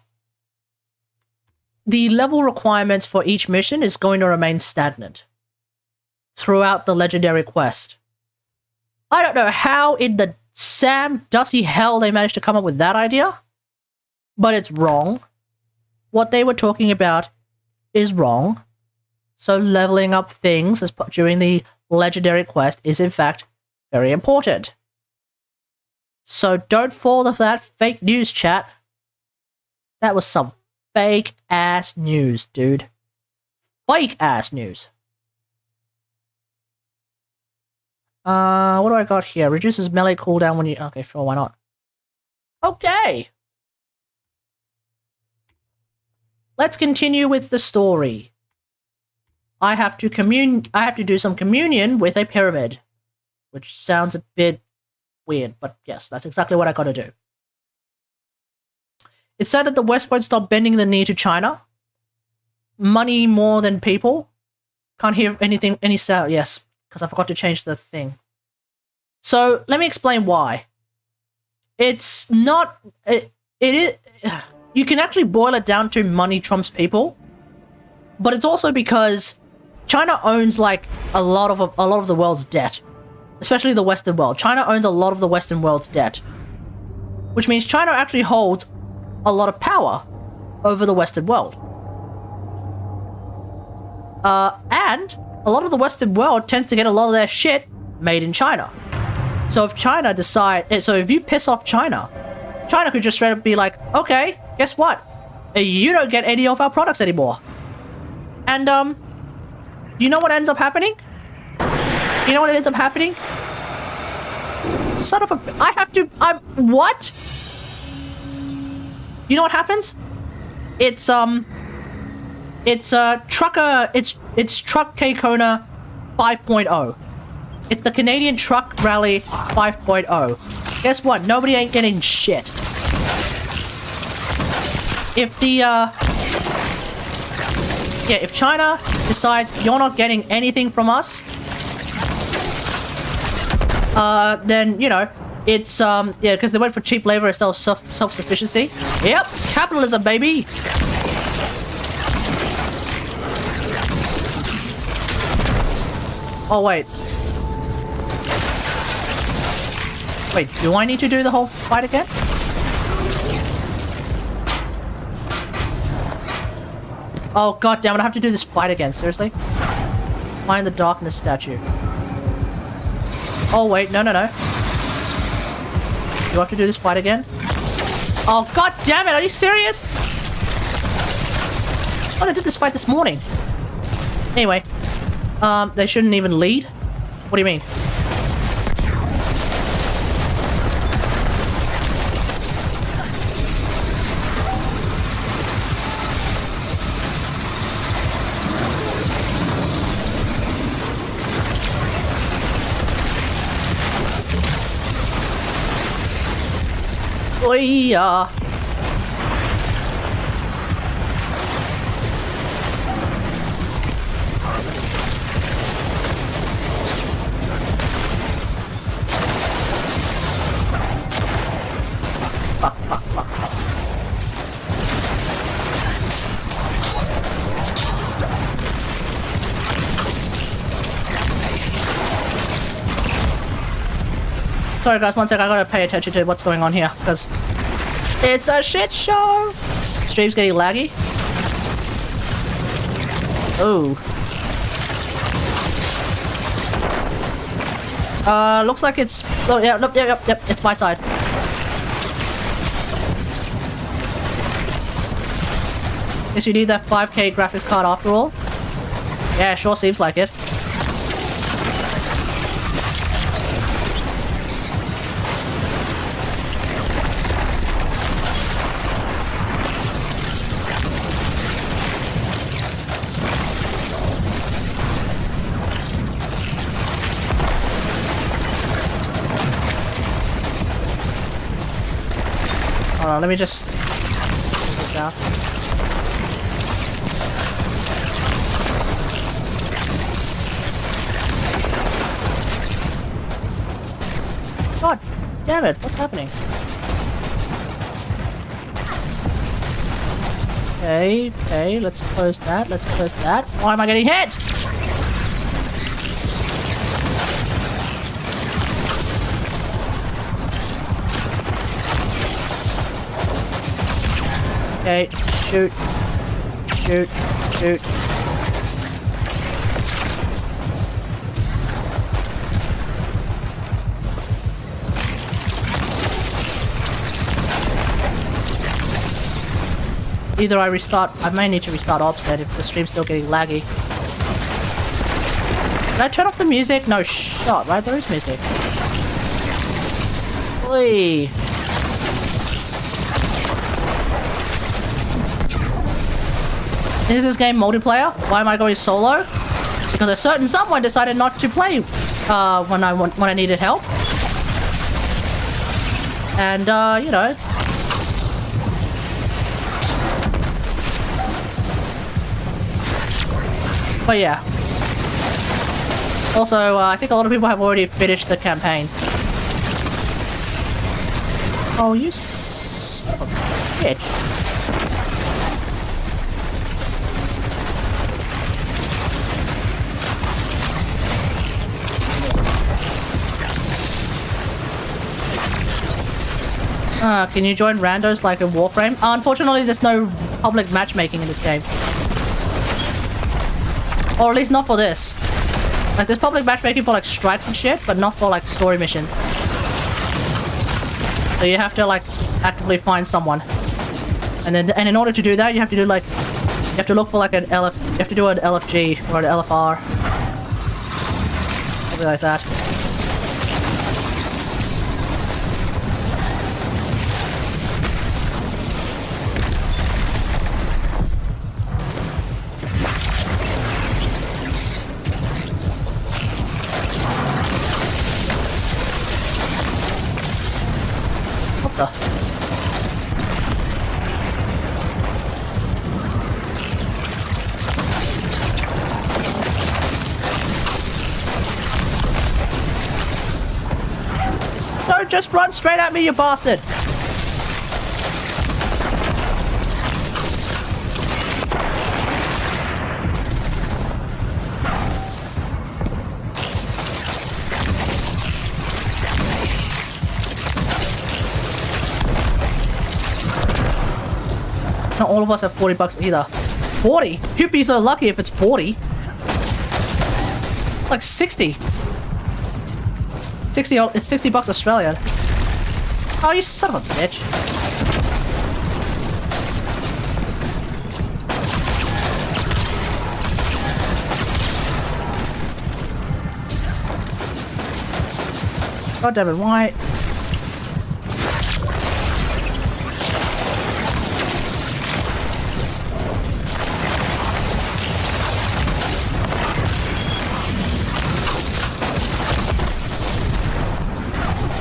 Speaker 1: the level requirements for each mission is going to remain stagnant throughout the legendary quest. I don't know how in the Sam Dusty hell they managed to come up with that idea, but it's wrong. What they were talking about is wrong. So leveling up things during the legendary quest is in fact very important. So don't fall for that fake news, chat. That was some fake ass news, dude. Fake ass news. What do I got here? Reduces melee cooldown when you... Okay, sure, why not? Okay! Let's continue with the story. I have to do some communion with a pyramid. Which sounds a bit weird, but yes, that's exactly what I gotta do. It's said that the West won't stop bending the knee to China. Money more than people. Can't hear anything, any sound. Yes, because I forgot to change the thing. So, let me explain why. It's not... It is... You can actually boil it down to money trumps people. But it's also because China owns, like, a lot of the world's debt. Especially the Western world. China owns a lot of the Western world's debt. Which means China actually holds a lot of power over the Western world. And a lot of the Western world tends to get a lot of their shit made in China. So if China if you piss off China, China could just straight up be like, okay, guess what? You don't get any of our products anymore. And, you know what ends up happening? You know what ends up happening? Son of a... what? You know what happens? It's Truck K Kona 5.0. It's the Canadian Truck Rally 5.0. Guess what? Nobody ain't getting shit. If China decides you're not getting anything from us, then, you know, it's, because they went for cheap labor and self-sufficiency. Yep, capitalism, baby! Oh, wait. Wait, do I need to do the whole fight again? Oh, god damn it, I have to do this fight again, seriously? Find the darkness statue. Oh, wait, no. Do I have to do this fight again? Oh, god damn it, are you serious? Oh, I did this fight this morning. Anyway, they shouldn't even lead? What do you mean? Oh yeah. Sorry guys, one sec, I gotta pay attention to what's going on here, because it's a shit show! Stream's getting laggy. Oh. Looks like it's... Oh, yeah, yep, it's my side. Guess you need that 5K graphics card after all? Yeah, sure seems like it. Hold on, let me just... this out. damn it, what's happening? Okay, let's close that, Why am I getting hit? Okay, shoot. Either I may need to restart ops then if the stream's still getting laggy. Did I turn off the music? No shot, right? There is music. Oi. Is this game multiplayer? Why am I going solo? Because a certain someone decided not to play when I needed help. And you know. But yeah. Also, I think a lot of people have already finished the campaign. Oh, you son of a bitch. Can you join randos like in Warframe? Unfortunately, there's no public matchmaking in this game. Or at least not for this. Like, there's public matchmaking for like strikes and shit, but not for like story missions. So you have to like actively find someone. And in order to do that, you have to do like, you have to look for like an you have to do an LFG or an LFR. Something like that. Don't just run straight at me, you bastard! Not all of us have 40 bucks either. 40? You'd be so lucky if it's 40. Like 60. 60, it's 60 bucks Australian. Oh, you son of a bitch. God damn it, why?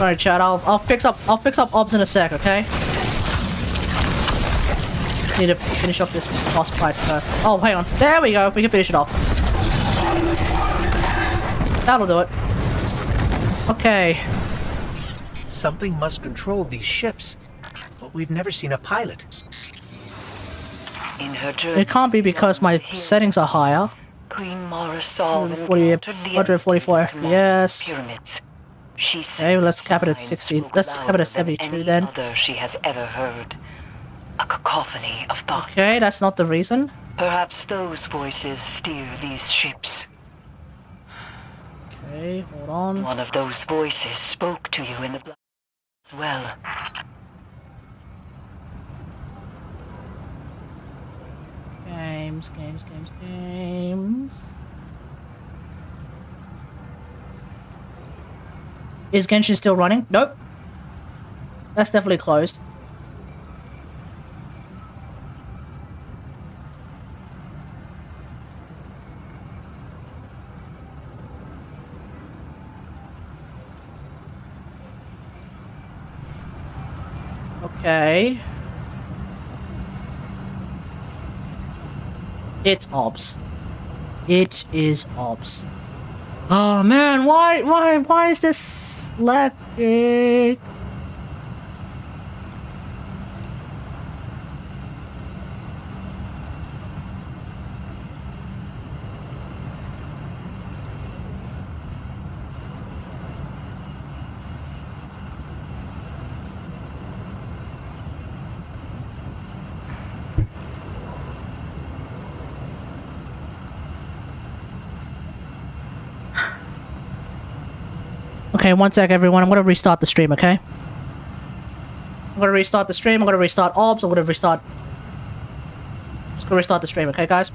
Speaker 1: Alright, chat, I'll fix up obs in a sec, okay? Need to finish off this boss fight first. Oh, hang on. There we go. We can finish it off. That'll do it. Okay.
Speaker 3: Something must control these ships, but we've never seen a pilot.
Speaker 4: In her journey,
Speaker 1: It can't be because my settings are higher.
Speaker 4: Queen Mara saw
Speaker 1: 144 FPS.
Speaker 4: pyramids. She
Speaker 1: Okay, let's cap it at 60. Let's cap it at 72 then.
Speaker 4: Other she has ever heard. A cacophony of thought.
Speaker 1: Okay, that's not the reason.
Speaker 4: Perhaps those voices steer these ships.
Speaker 1: Okay, hold on.
Speaker 4: One of those voices spoke to you in the black as well.
Speaker 1: Games. Is Genshin still running? Nope. That's definitely closed. Okay. It's OBS. It is OBS. Oh man, why is this lagging? Okay, one sec, everyone. I'm gonna restart the stream, okay? I'm gonna restart the stream. I'm gonna restart OBS. I'm gonna restart... Just gonna restart the stream, okay, guys?